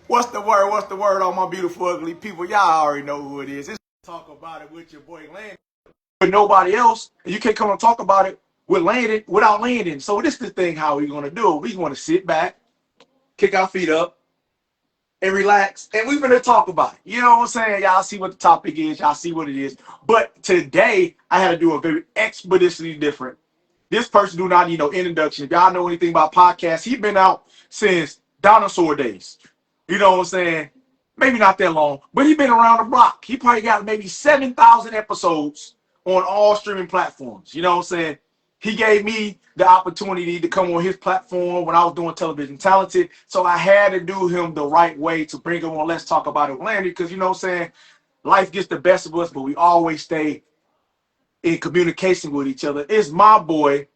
What's the word? What's the word, all my beautiful, ugly people? Y'all already know who it is. It's talk about it with your boy Landon. With nobody else, and you can't come and talk about it with Landon without Landon. So this is the thing how we gonna do it. We gonna sit back, kick our feet up, and relax, and we're gonna talk about it. You know what I'm saying? Y'all see what the topic is. Y'all see what it is. But today I had to do a very expeditiously different. This person do not need no introduction. If y'all know anything about podcasts, he's been out since dinosaur days. You know what I'm saying? Maybe not that long, but he's been around the block. He probably got maybe 7,000 episodes on all streaming platforms. You know what I'm saying? He gave me the opportunity to come on his platform when I was doing Television Talented. So I had to do him the right way to bring him on Let's Talk About It with Landry, because you know what I'm saying? Life gets the best of us, but we always stay in communication with each other. It's my boy,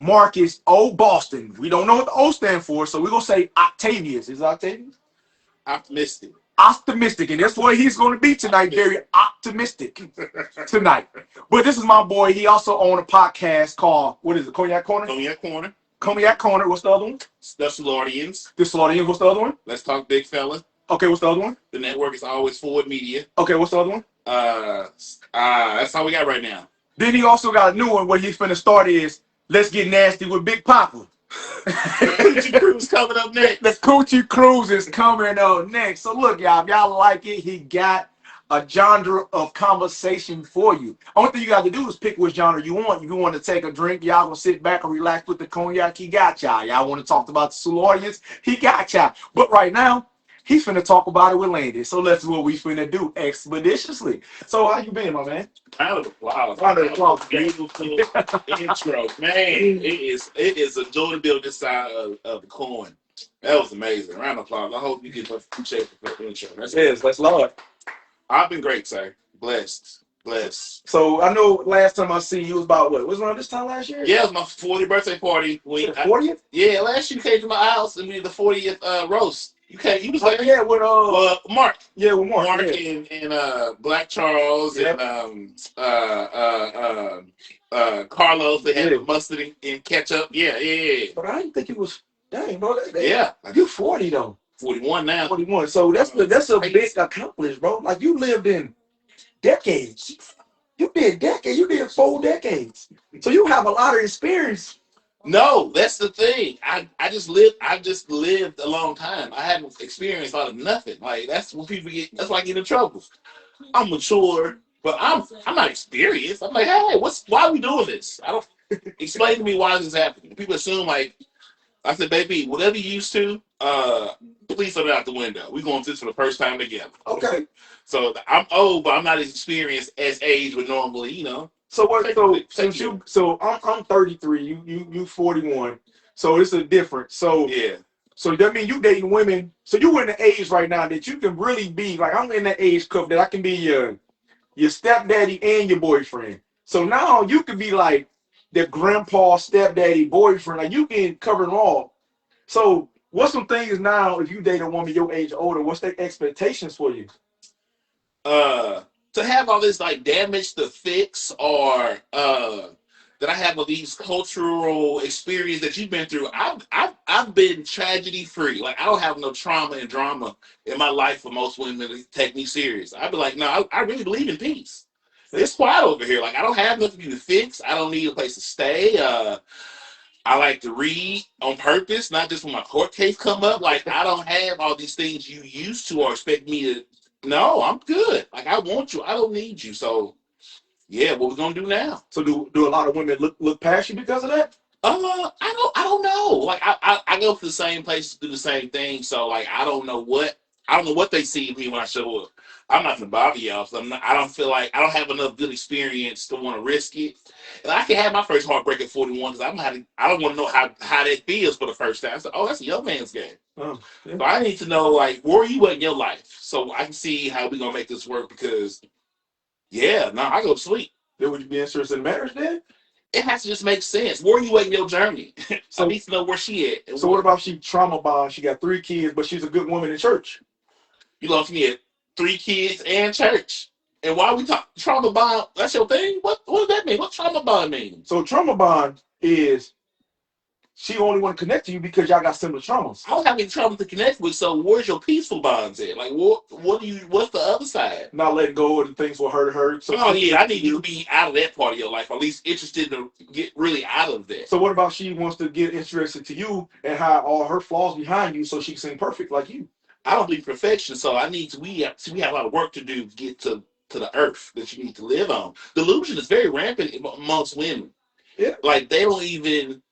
Marcus O. Boston. We don't know what the O stand for, so we're going to say Octavius. Is it Octavius? Optimistic. Optimistic, and that's what he's going to be tonight. Very optimistic tonight. But this is my boy. He also owns a podcast called, what is it, Cognac Corner? Cognac Corner. Cognac Corner. What's the other one? The Salaudians. The Salaudians. What's the other one? Let's Talk Big Fella. Okay, what's the other one? The network is always Forward Media. Okay, what's the other one? That's all we got right now. Then he also got a new one where he's finna start is Let's Get Nasty with Big Papa. Coochie Cruise coming up next. The Coochie Cruise is coming up next. So look, y'all, if y'all like it, he got a genre of conversation for you. Only thing you got to do is pick which genre you want. If you want to take a drink, y'all gonna sit back and relax with the cognac, he got y'all. Y'all want to talk about the Salaudians, he got y'all. But right now, he's finna talk about it with Landon. So let's what we finna do expeditiously. So how you been, my man? Round of applause. Round of applause. Beautiful intro. Man, it is a joy to build this side of the coin. That was amazing. Round of applause. I hope you get much appreciation for the intro. Let's Lord. I've been great, sir. Blessed. So I know last time I see you was about what? Was it around this time last year? Yeah, it was my 40th birthday party. 40th? Yeah, last year you came to my house and we did the 40th roast. You was there. Yeah, with Mark. Yeah, with Mark. Mark yeah. and Black Charles and Carlos. They had the mustard and ketchup. Yeah. But I didn't think it was. Dang, bro. Yeah, you 40 though. 41 now. 41. So that's a big accomplishment, bro. Like you lived in decades. You did decades. You did 4 decades. So you have a lot of experience. No, that's the thing. I just lived a long time. I haven't experienced out of nothing. Like that's when people get. That's why I get in trouble. I'm mature, but I'm not experienced. I'm like, hey, why are we doing this? I don't explain to me why this is happening. People assume like I said, baby, whatever you used to, please throw it out the window. We're going through this for the first time together. Okay. So I'm old, but I'm not as experienced as age would normally, you know. So what? So I'm 33. You 41. So it's a difference. So yeah. So that means you dating women. So you in the age right now that you can really be like I'm in that age cup that I can be your stepdaddy and your boyfriend. So now you can be like the grandpa, stepdaddy, boyfriend. Like you can cover them all. So what's some things now if you date a woman your age older? What's their expectations for you? To have all this like damage to fix or that I have all these cultural experience that you've been through. I've been tragedy free. Like I don't have no trauma and drama in my life for most women to take me serious. I'd be like, no, I really believe in peace. It's quiet over here. Like I don't have nothing to fix. I don't need a place to stay. I like to read on purpose, not just when my court case come up. Like I don't have all these things you used to or expect me to. No, I'm good. Like I want you. I don't need you. So yeah, what we gonna do now? So do a lot of women look past you because of that? I don't know. Like I go to the same place to do the same thing. So like I don't know what they see in me when I show up. I'm not gonna bother y'all. So I don't feel like I don't have enough good experience to want to risk it. And I can have my first heartbreak at 41 because I don't want to know how that feels for the first time. So that's a young man's game. Yeah. So I need to know like where are you at in your life so I can see how we gonna make this work because I go to sleep. Then would you be interested in marriage then? It has to just make sense. Where are you at in your journey? So I need to know where she at. So what about if she trauma bond? She got 3 kids, but she's a good woman in church. You love me at 3 kids and church. And why we talk trauma bond? That's your thing? What does that mean? What trauma bond mean? So trauma bond is she only want to connect to you because y'all got similar traumas. I don't have any trouble to connect with. So where's your peaceful bonds at? Like what do you? What's the other side? Not letting go of the things will hurt her. So oh yeah, I need you to be out of that part of your life, or at least interested to get really out of that. So what about she wants to get interested to you and hide all her flaws behind you so she can seem perfect like you? I don't need perfection, so I need to. We have a lot of work to do to get to the earth that you need to live on. Delusion is very rampant amongst women. Yeah. Like they don't even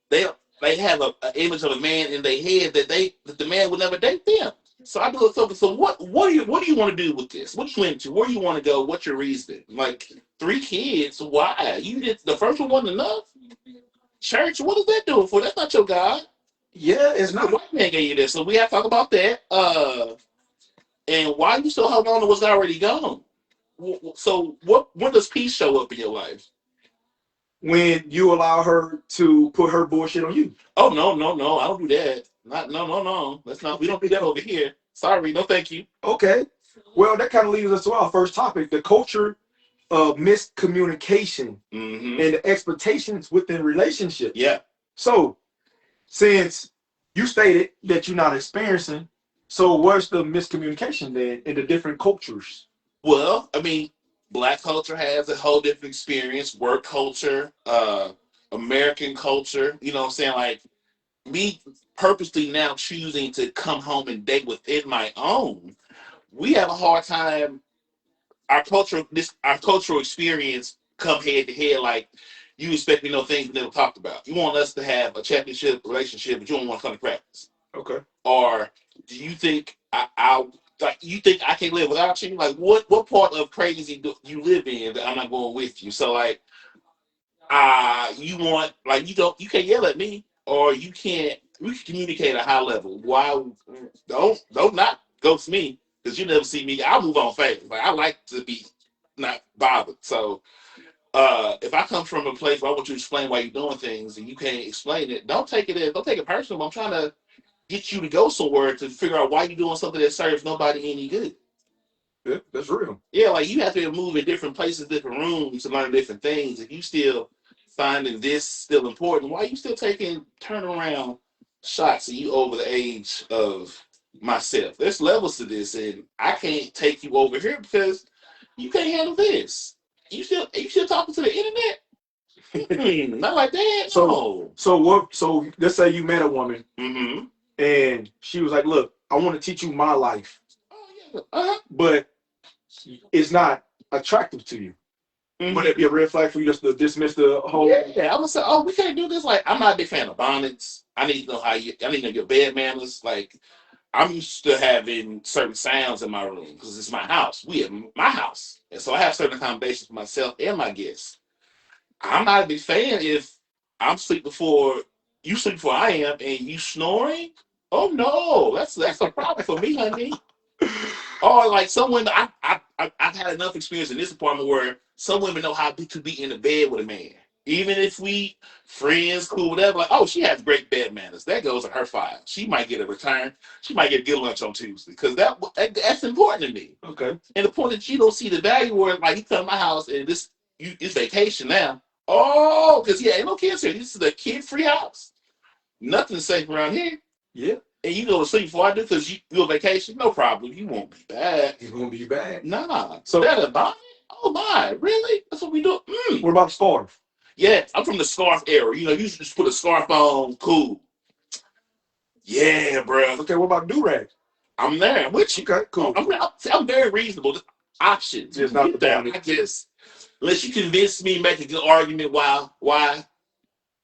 they have a image of a man in their head that the man would never date them. So I do it. So what do you want to do with this? What you into? Where do you want to go? What's your reason? Like 3 kids? Why? You did the first one wasn't enough. Church? What is that doing for? That's not your God. Yeah, it's The not. white man gave you this, so we have to talk about that. And why you still holding on to what's already gone? So what? When does peace show up in your life? When you allow her to put her bullshit on you. Oh no! I don't do that. Not no. That's not. We don't do that over here. Sorry, no, thank you. Okay. Well, that kind of leads us to our first topic: the culture of miscommunication and the expectations within relationships. Yeah. So, since you stated that you're not experiencing, so where's the miscommunication then in the different cultures? Well, I mean, black culture has a whole different experience. Work culture, American culture. You know what I'm saying? Like me purposely now choosing to come home and date within my own. We have a hard time. Our cultural experience come head to head. Like you expect me to know things we never talked about. You want us to have a championship relationship, but you don't want to come to practice. Okay. Or do you think I'll like you think I can live without you? Like what part of crazy do you live in that I'm not going with you? So like you want like you can't yell at me or you can't we can communicate at a high level. Why don't not ghost me because you never see me. I'll move on fast. Like I like to be not bothered. So if I come from a place where I want you to explain why you're doing things and you can't explain it, don't take it personal. I'm trying to get you to go somewhere to figure out why you're doing something that serves nobody any good. Yeah, that's real. Yeah, like you have to move in different places, different rooms to learn different things. If you still finding this still important, why are you still taking turnaround shots and you over the age of myself? There's levels to this, and I can't take you over here because you can't handle this. You still talking to the internet? Not like that. No. So let's say you met a woman Mm-hmm. and she was like, "Look, I want to teach you my life, Oh yeah. Uh-huh. but it's not attractive to you." Would it be a red flag for you just to dismiss the whole? Yeah, I would say, oh, we can't do this. Like, I'm not a big fan of bonnets. I need to know I need to know your bed manners. Like, I'm used to having certain sounds in my room because it's my house. We have my house, and so I have certain accommodations for myself and my guests. I'm not a big fan if I'm sleep before you sleep before I am, and you snoring. Oh no, that's a problem for me, honey. Or like some women, I've had enough experience in this apartment where some women know how to be in the bed with a man. Even if we friends, cool, whatever. Like, oh, she has great bed manners. That goes in her file. She might get a return. She might get a good lunch on Tuesday because that's important to me. Okay. And the point that you don't see the value where like you come to my house and it's vacation now. Oh, because yeah, ain't no kids here. This is a kid-free house. Nothing's safe around here. Yeah. And you go to sleep before I do because you on vacation, no problem. You won't be back. You won't be back. Nah. So that a bonnet? Oh my, really? That's what we do. What about the scarf? Yeah, I'm from the scarf era. You know, you just put a scarf on, cool. Yeah, bro. Okay, what about do rag? I'm there. Which okay, cool. I'm very reasonable. Options. Just not the bonnet. I guess unless you convince me, make a good argument why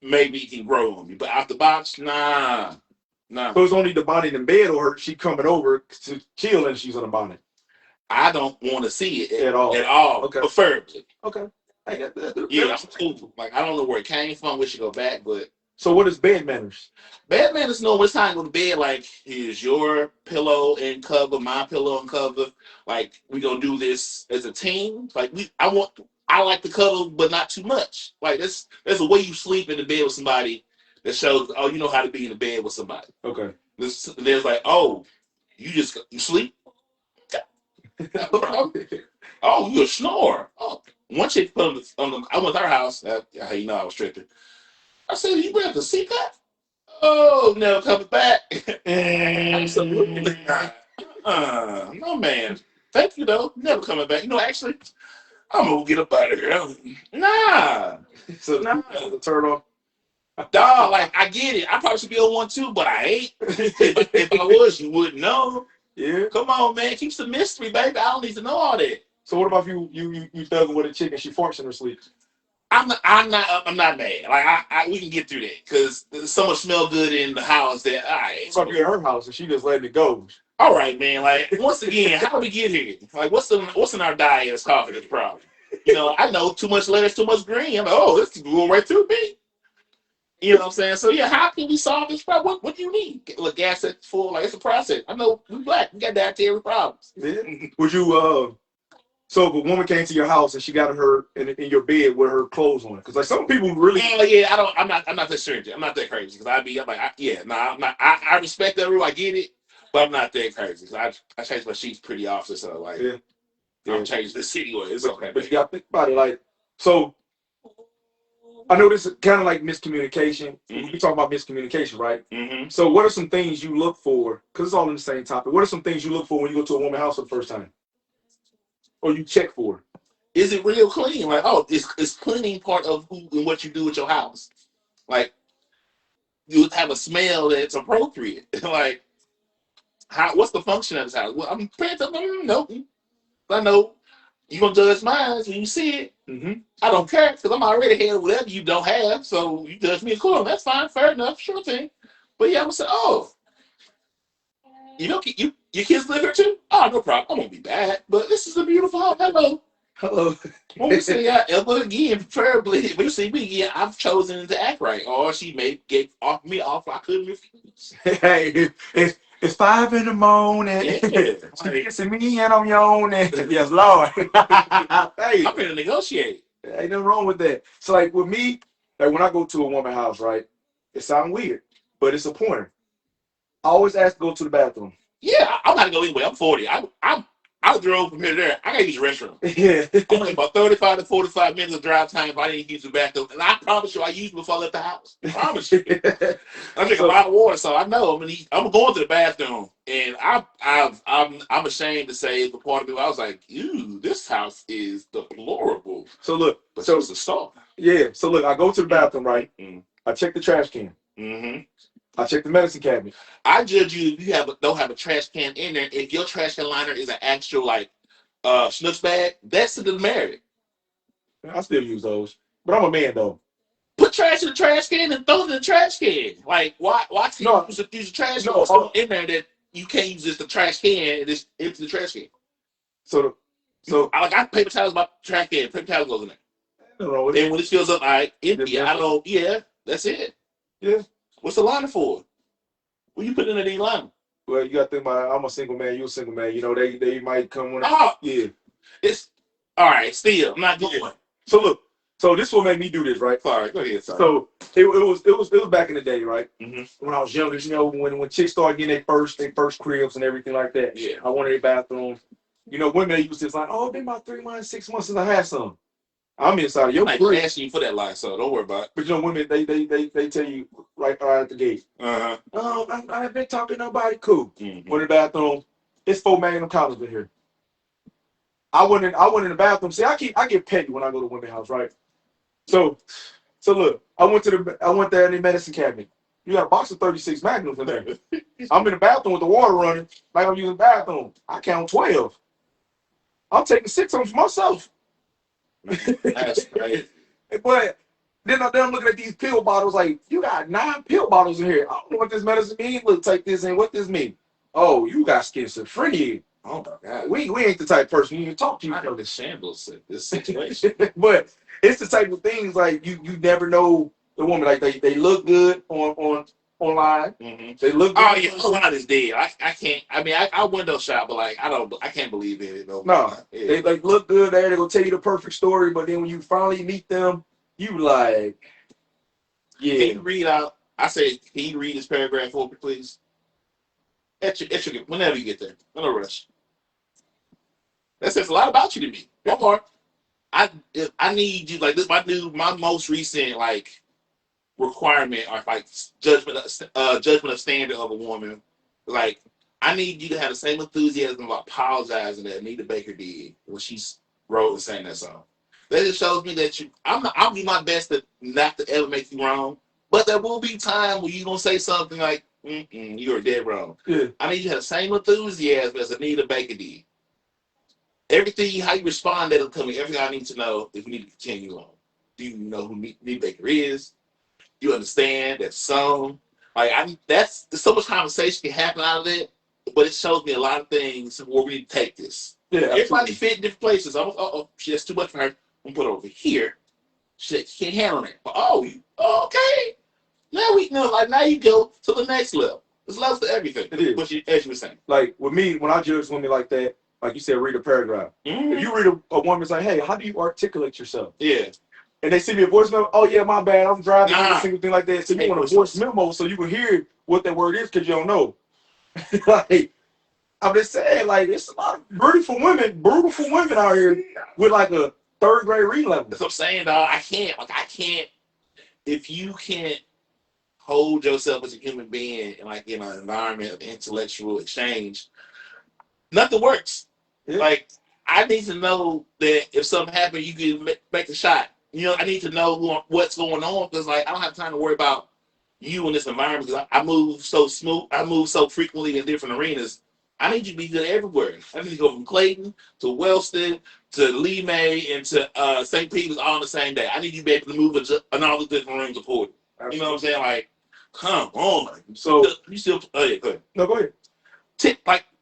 maybe it can grow on me. But out the box, nah. So it's only the bonnet in bed, or she coming over to chill and she's on the bonnet. I don't want to see it at all. At all. Okay. Preferably. Okay. Yeah, I'm cool. Like I don't know where it came from. We should go back, but so what is bed manners? Bed manners know when it's time to go to bed. Like here's your pillow and cover, my pillow and cover. Like we gonna do this as a team. Like I like to cuddle, but not too much. Like there's a way you sleep in the bed with somebody that shows you know how to be in the bed with somebody. Okay. There's like you sleep. Oh, you a snore. Oh, one chick put on the I went to her house. You know I was tripping. I said, you have to see that? Oh, never coming back. Absolutely not. No, man. Thank you, though. Never coming back. Actually, I'm gonna get up out of here. Nah, So nah. the turn off. Dog, like I get it. I probably should be on one too, but I ain't. If I was, you wouldn't know. Yeah. Come on, man. Keep the mystery, baby. I don't need to know all that. So what about you thugging with a chick and she farts in her sleep? I'm not mad. Like we can get through that because someone smell good in the house. That all right. What about you at her house and she just letting it go? All right, man. Like once again, how do we get here? Like what's in our diet that's causing this problem? I know too much lettuce, too much green. I'm like, oh, this is going right through me. You know what I'm saying? So yeah, how can we solve this problem? What do you need? Look, gas that's full. Like it's a process. I know we black. We got dietary problems. Yeah. Would you So if a woman came to your house and she got her in your bed with her clothes on, because like some people really. Oh yeah, I'm not that stringent. I'm not that crazy because I'm like, I'm not. I respect that rule. I get it, but I'm not that crazy because I change my sheets pretty often. So like, Yeah. I'm changing the city way. It's okay. But you got to think about it. Like, so I know this is kind of like miscommunication. Mm-hmm. We talk about miscommunication, right? Mm-hmm. So what are some things you look for? Because it's all in the same topic. What are some things you look for when you go to a woman's house for the first time, or you check for? Is it real clean? Like, oh, is cleaning part of who and what you do with your house? Like, you have a smell that's appropriate. Like, what's the function of this house? Well, I'm paying attention. No, I know you're gonna judge mine when you see it. Mm-hmm. I don't care because I'm already had whatever you don't have. So you judge me accordingly. That's fine, fair enough, sure thing. But yeah, I'm gonna say, oh, your kids live here too? Oh, no problem. I won't be bad. But this is a beautiful home. Hello. Hello. Won't we see y'all ever again? Preferably, we see me again. I've chosen to act right, or she may get off me off. I couldn't refuse. Hey, it's 5 in the morning. Yeah, She kissing me and I'm yawning. Yes, Lord. Hey, I'm here to negotiate. Ain't nothing wrong with that. So like with me, like when I go to a woman's house, right? It sounds weird, but it's a pointer. I always ask to go to the bathroom. Yeah, I'm not gonna go anyway. I'm 40. I drove from here to there. I gotta use the restroom. Yeah. Only about 35 to 45 minutes of drive time if I didn't use the bathroom. And I promise you, I used it before I left the house. I promise you. I drink a lot of water, so I know. I'm going to the bathroom, and I'm ashamed to say the part of me I was like, "Ew, this house is deplorable." So look, but so it's a start. Yeah. So look, I go to the bathroom, right? Mm-hmm. I check the trash can. Mm-hmm. I check the medicine cabinet. I judge you if you don't have a trash can in there. If your trash can liner is an actual like Schnucks bag, that's the demerit. I still use those, but I'm a man though. Put trash in the trash can and throw it in the trash can. Like why can't you use a trash can in there that you can't use just the trash can and just empty the trash can? So I got paper towels by trash can. Paper towels goes in there. And when it fills up, I empty. I don't. Yeah, that's it. Yeah. What's the liner for? What you put in the liner? Well, you got to think about. I'm a single man. You're a single man. They might come when. Yeah. It's all right. Still, I'm not going. So look. So this will make me do this, right? Sorry, go ahead. Sorry. So it was back in the day, right? Mm-hmm. When I was younger, when chicks started getting their first cribs and everything like that. Yeah. I wanted a bathroom. Women used to like, oh, been about 3 months, 6 months since I had some. I'm inside of your crib. I'm not asking you for that line, so don't worry about it. But women, they tell you right at the gate. Uh-huh. Oh, I haven't been talking to nobody. Cool. Mm-hmm. Went in the bathroom. It's 4 Magnum collars in here. I went in the bathroom. See, I get petty when I go to women's house, right? So look, I went there in the medicine cabinet. You got a box of 36 Magnums in there. I'm in the bathroom with the water running, like I'm using the bathroom. I count 12. I'm taking 6 of them for myself. That's crazy. But then I'm looking at these pill bottles like, you got 9 pill bottles in here. I don't know what this medicine means. Look, take this and what this mean. Oh, you got schizophrenia. Oh my God. We ain't the type of person you even talk to you. I know the shambles in this situation. But it's the type of things like you never know the woman. Like they look good on online. Mm-hmm. They look good. Oh yeah, online is dead. I can't. I mean, I window shop, but like I can't believe in it. No. They like look good there. They gonna tell you the perfect story, but then when you finally meet them, you like, yeah. Can you read out? I say, can you read this paragraph for me, please? Whenever you get there, no rush. That says a lot about you to me. One more. I need you like this. My most recent like requirement or like judgment of standard of a woman. Like I need you to have the same enthusiasm about apologizing that Anita Baker did when she wrote and sang that song. That just shows me that I'll do my best to not to ever make you wrong, but there will be time when you're gonna say something like, "You're dead wrong." Yeah. I need you to have the same enthusiasm as Anita Baker did. Everything, how you respond, that'll come in. Everything I need to know if we need to continue on. Do you know who Anita Baker is? You understand that song? Like there's so much conversation can happen out of it, but it shows me a lot of things where we need to take this. Yeah, everybody fit in different places. That's too much for her. I'm gonna put it over here. She can't handle it. But okay. Now we know. Like now you go to the next level. There's levels to everything. It is. But as you were saying, like with me, when I judge women like that, like you said, read a paragraph. Mm-hmm. If you read a woman's like, hey, how do you articulate yourself? Yeah. And they send me a voice memo. Oh yeah, my bad. I'm driving. Every single thing like that. So you want a voice memo so you can hear what that word is because you don't know. Like I'm just saying, like it's a lot of beautiful women out here with like a third grade reading level. That's what I'm saying, dog. I can't. If you can't hold yourself as a human being in like in an environment of intellectual exchange, nothing works. Yeah. Like I need to know that if something happened, you can make a shot. I need to know what's going on because like I don't have time to worry about you in this environment because I move so smooth. I move so frequently in different arenas. I need you to be good everywhere. I need to go from Clayton to Wellston to Lee May and to St. Peter's all on the same day. I need you to be able to move in all the different rooms of Port. You know what I'm saying? Like, come on. So you still? Oh yeah, go ahead. No, go ahead.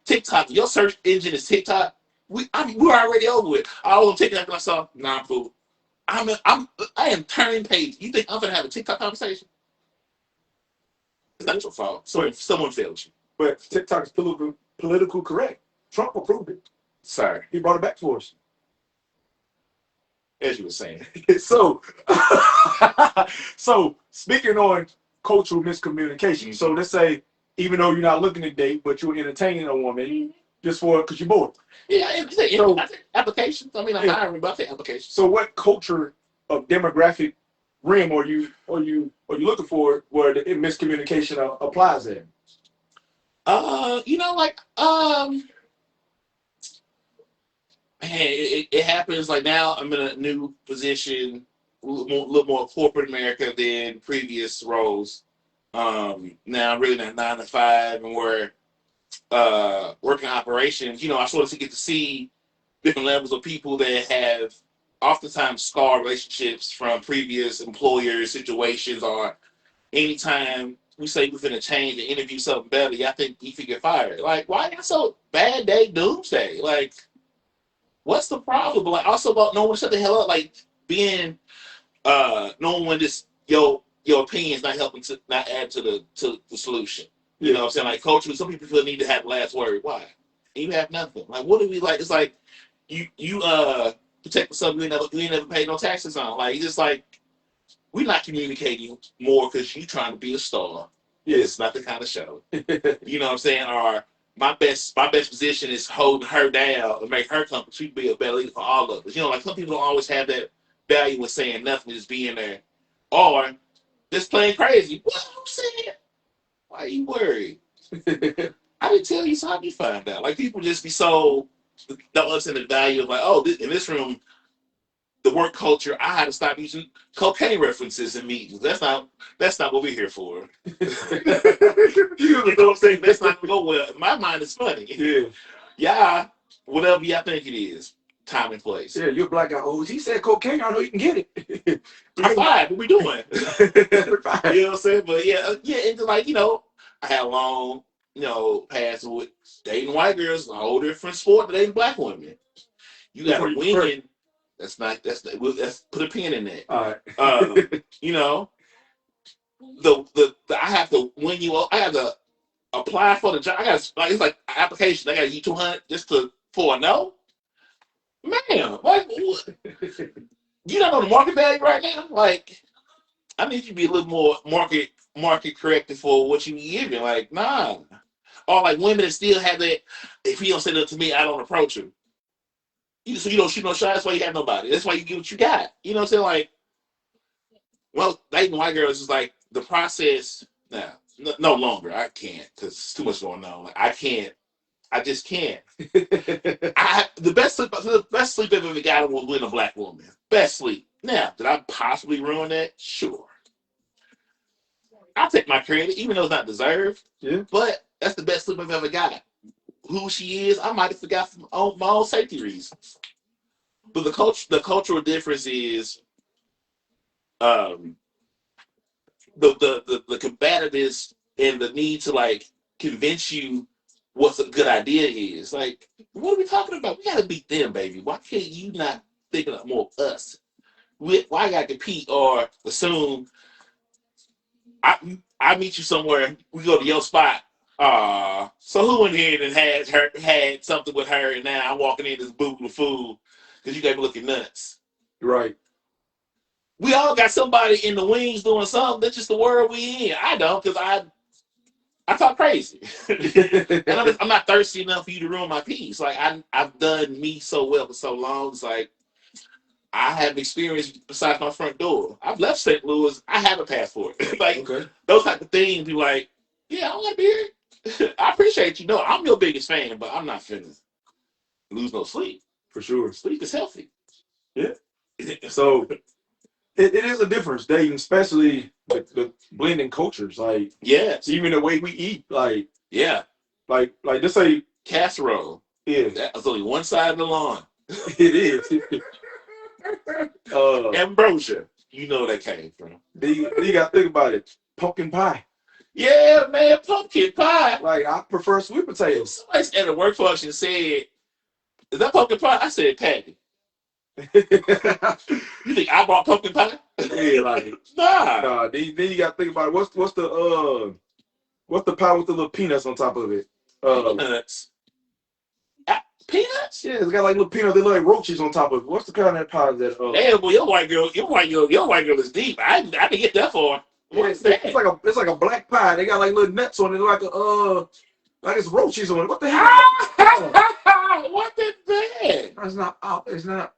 TikTok. Your search engine is TikTok. We're already over with. I was on TikTok and I saw food. I am turning page. You think I'm gonna have a TikTok conversation? It's not your fault. Someone failed you. But TikTok is political correct. Trump approved it. Sorry. He brought it back for us. As you were saying. So speaking on cultural miscommunication. So let's say even though you're not looking to date, but you're entertaining a woman just because you're bored. Yeah, I think applications. I mean, I'm hiring, but I think applications. So what culture of demographic rim are you looking for where the miscommunication applies there? It happens like now I'm in a new position, a little more corporate America than previous roles. Now I'm really in a 9 to 5 and we're working operations. I sort of get to see different levels of people that have oftentimes scarred relationships from previous employer situations, or anytime we say we're going to change and interview something better, y'all think you could get fired. Like, why y'all so bad day doomsday? Like, what's the problem? But like, also about knowing when to shut the hell up, like being knowing when this your opinion is not helping to not add to the solution. You know what I'm saying? Like culturally, some people feel need to have the last word. Why? And you have nothing. Like, what do we like? It's like you protect something you ain't never paid no taxes on. Like, it's just like we're not communicating more because you trying to be a star. Yeah, it's not the kind of show. You know what I'm saying? Or my best position is holding her down and make her come. She be a better leader for all of us. Like some people don't always have that value in saying nothing, just being there, or just playing crazy. What I'm saying? Why are you worried? I didn't tell you, so how you find out? Like people just be so don't understand the value of like, in this room, the work culture. I had to stop using cocaine references in meetings. That's not what we're here for. You know what I'm saying? That's not gonna go well. My mind is funny. Yeah, whatever y'all think it is. Time and place. Yeah, you're a black guy. Oh, he said cocaine. I know you can get it. I'm fine. What we doing? You know what I'm saying? But and like I had a long past with dating white girls, a whole different sport than dating black women. You got to win. Let's put a pin in that. All right. I have to win you. I have to apply for the job. It's like an application. I got to use 200 just for a no. Man, like you don't know the market value right now. Like I need you to be a little more market corrected for what you giving. Like nah, or like women that still have that. If he don't say that to me, I don't approach him. So you don't shoot no shots. That's why you have nobody. That's why you get what you got. You know what I'm saying? Like Well, dating white girls is like the process. Now, no longer. I can't because it's too much going on. Like, I can't. I just can't. The best sleep I've ever gotten was with a black woman. Best sleep. Now, did I possibly ruin that? Sure. I'll take my credit, even though it's not deserved. Yeah. But that's the best sleep I've ever got. Who she is, I might have forgot for my own safety reasons. But the cultural difference is um, the combativeness and the need to like convince you what's a good idea is. Like, what are we talking about? We gotta beat them, baby. Why can't you not think of more of us? Why I gotta compete or assume I meet you somewhere, we go to your spot. So who in here that had something with her and now I'm walking in this booth with food because you got me looking nuts. Right. We all got somebody in the wings doing something. That's just the world we in. I don't because I talk crazy, and I'm not thirsty enough for you to ruin my peace. Like I've done me so well for so long. It's like I have experience besides my front door. I've left St. Louis. I have a passport. Like Okay. those type of things. Be like, yeah, I don't got a beard. I appreciate you. No, I'm your biggest fan, but I'm not finna lose no sleep. For sure. Sleep is healthy. Yeah. So it is a difference dating, especially the blending cultures. Like, yes, even the way we eat. Like, yeah, like this say casserole. Yeah. That's only one side of the lawn. It is. Ambrosia. You know where that came from. You got to think about it. Pumpkin pie. Yeah, man, pumpkin pie. Like, I prefer sweet potatoes. Somebody at a work function said, "Is that pumpkin pie?" I said, "Patty." You think I brought pumpkin pie? Yeah, like nah. Then you got to think about it. What's the pie with the little peanuts on top of it? Peanuts. Peanuts? Yeah, it's got like little peanuts. They look like roaches on top of it. What's the kind of that pie that? Damn, boy, your white girl is deep. I didn't get that far. What's that? It's like a black pie. They got like little nuts on it, like it's roaches on it. What the hell? What is that? It's not. It's not.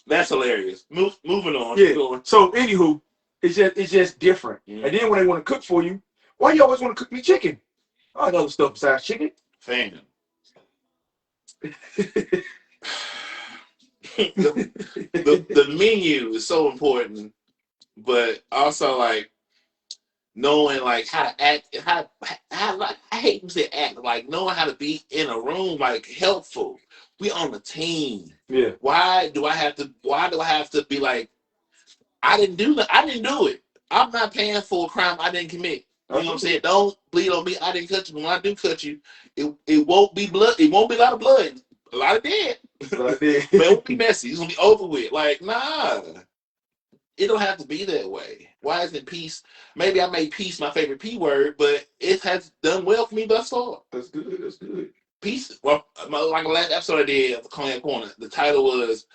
That's hilarious. Moving on. Yeah. So anywho, it's just different. Mm. And then when they want to cook for you, why you always want to cook me chicken? I like other stuff besides chicken. Fan. the menu is so important, but also like knowing like how to act, how I hate to say act, like knowing how to be in a room, like helpful. We on the team. Yeah. Why do I have to be like, I didn't do it. I'm not paying for a crime I didn't commit. You know what I'm saying? Don't bleed on me. I didn't cut you. When I do cut you, it won't be blood. It won't be a lot of blood. A lot of dead. But it won't be messy. It's gonna be over with. Like, nah. It don't have to be that way. Why isn't peace? Maybe I made peace my favorite P word, but it has done well for me thus far. That's good. That's good. Peace. Well, like the last episode I did of the Cognac Corner, the title was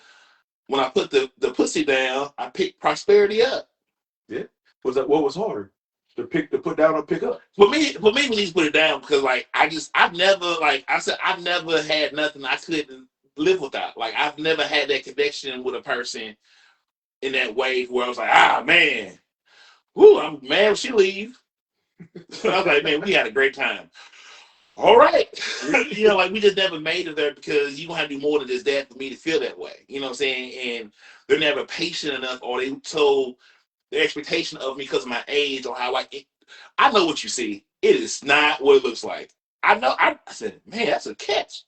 when I put the pussy down, I picked prosperity up. Yeah. Was that what was harder? To put down or pick up? For me, we need to put it down because like I've never had nothing I couldn't live without. Like I've never had that connection with a person in that way where I was like, man, whoo, I'm mad when she leave. I was like, man, we had a great time. All right. Like we just never made it there because you're gonna have to do more than just that for me to feel that way. You know what I'm saying? And they're never patient enough or they told the expectation of me because of my age or how I know what you see. It is not what it looks like. I know. I said, man, that's a catch.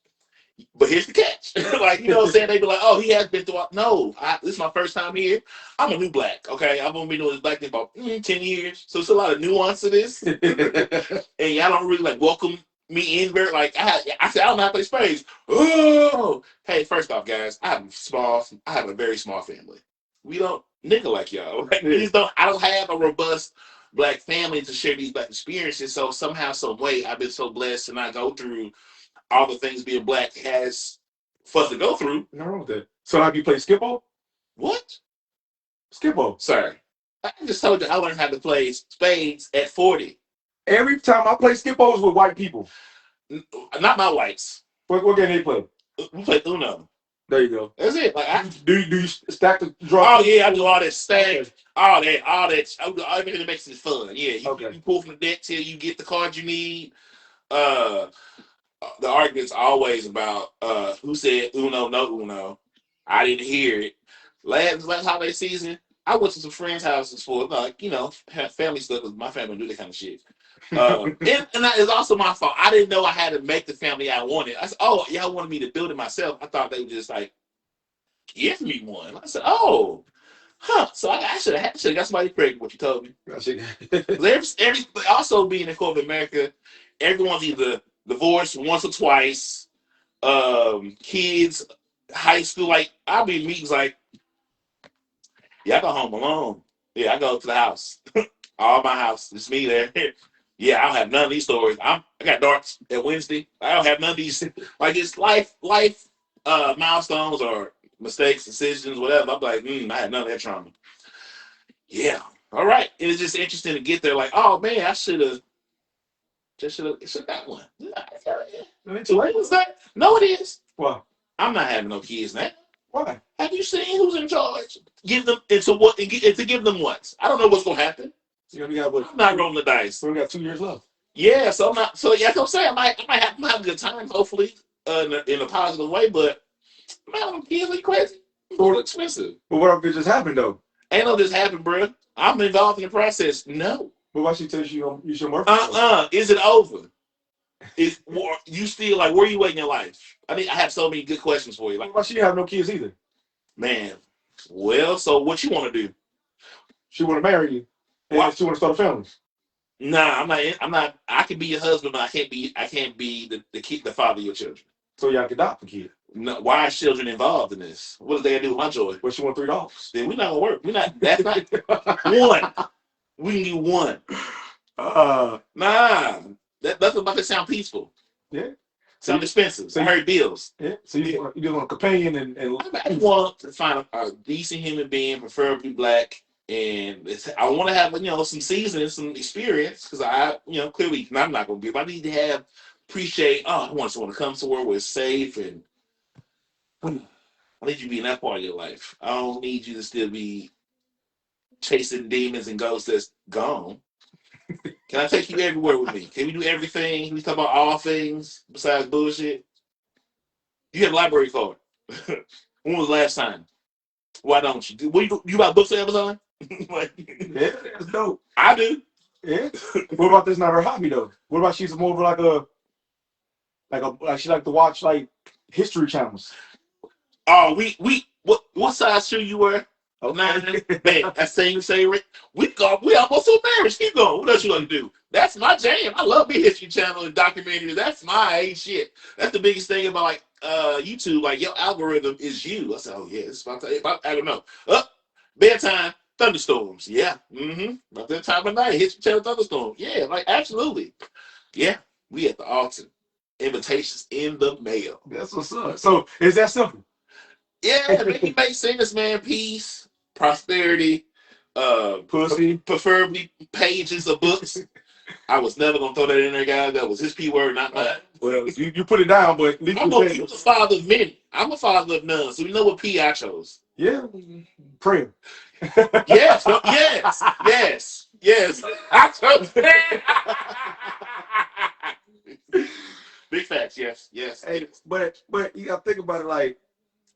But here's the catch. Like, you know what I'm saying? They be like, oh, he has been through. No, this is my first time here. I'm a new black, okay? I've only been doing this black thing about 10 years. So it's a lot of nuance to this. And y'all don't really like welcome me in very like I said, I don't know how to play spades. Oh, hey, first off, guys, I have a very small family. We don't nigga like y'all. Like, I don't have a robust black family to share these black experiences. So somehow, some way, I've been so blessed to not go through all the things being black has for us to go through. Nothing wrong with that. So have you played Skip-Bo? What? Skip-Bo. Sorry. I just told you I learned how to play spades at 40. Every time I play Skip-Bo is with white people. Not my whites. What game they play? We play Uno. There you go. That's it. Like do you stack the draw? Oh yeah, I do all that stack, all that. Everything that makes it fun. Yeah, you pull from the deck till you get the card you need. Uh, the argument's always about who said Uno no Uno. I didn't hear it. Last holiday season, I went to some friends' houses for like family stuff because my family do that kind of shit. And that is also my fault. I didn't know I had to make the family I wanted. I said, "Oh, y'all wanted me to build it myself." I thought they would just like give me one. I said, "Oh, huh." So I should have got somebody pregnant. What you told me. Also being in corporate America, everyone's either divorced once or twice. Kids, high school. Like I'll be in meetings like, yeah, I go home alone. Yeah, I go to the house. All my house. It's me there. Yeah, I don't have none of these stories. I got darts at Wednesday. I don't have none of these. Like it's life milestones or mistakes, decisions, whatever. I'm like, I had none of that trauma. Yeah. All right. And it's just interesting to get there. Like, oh man, I should have got one. Too late was that? No, it is. Why? I'm not having no kids now. Why? Have you seen who's in charge? Give them into what and to give them what? I don't know what's gonna happen. I'm not rolling the dice. We got 2 years left. Yeah, so I'm not. So yeah, I'm saying I might have a good time, hopefully, in a positive way. But man, kids are crazy. It's expensive. But what if it just happened though? Ain't no this happened, bro. I'm involved in the process. No. But why she tells you should work? Is it over? Is you still like where are you at in your life? I have so many good questions for you. Like why she have no kids either? Man, well, so what you want to do? She want to marry you, and she want to start a family. Nah, I'm not. I can be your husband, but I can't be the father of your children. So y'all can adopt a kid. No, why are children involved in this? What is they gonna do with my joy? Well, she want $3. Then we're not gonna work. We're not. That's not one. We can do one. Nah, that's about to sound peaceful. Yeah. Sound expensive. So I heard bills. Yeah. So you just want a companion and I want to find a decent human being, preferably black. And I want to have some seasoning, some experience, because I clearly I'm not gonna be. But I need to appreciate. Oh, I want someone to come somewhere where it's safe, and I need you to be in that part of your life. I don't need you to still be chasing demons and ghosts that's gone. Can I take you everywhere with me? Can we do everything? Can we talk about all things besides bullshit? You have a library card. When was the last time? Why don't you? You buy books on Amazon? Yeah, that's dope. I do. Yeah. What about this? Not her hobby though. What about she's more of like she like to watch like history channels. Oh, what size shoe you wear? Oh, 9. Man, that same Rick. We almost to marriage. Keep going. What else you like to do? That's my jam. I love me history channel and documentaries. That's my shit. That's the biggest thing about like YouTube. Like your algorithm is you. I said, oh yeah, it's about I don't know. Bedtime. Thunderstorms, yeah. About that time of night, history channel thunderstorms. Yeah, like absolutely. Yeah, we at the altar. Invitations in the mail. That's what's up. So is that simple? Yeah, make sense, man. Peace, prosperity, pussy, preferably pages of books. I was never gonna throw that in there, guys. That was his P word, not mine. Well, you put it down, but I'm a father of many. I'm a father of none, so you know what P I chose. Yeah, prayer. Yes. I chose big facts. Yes. Hey, but you gotta think about it. Like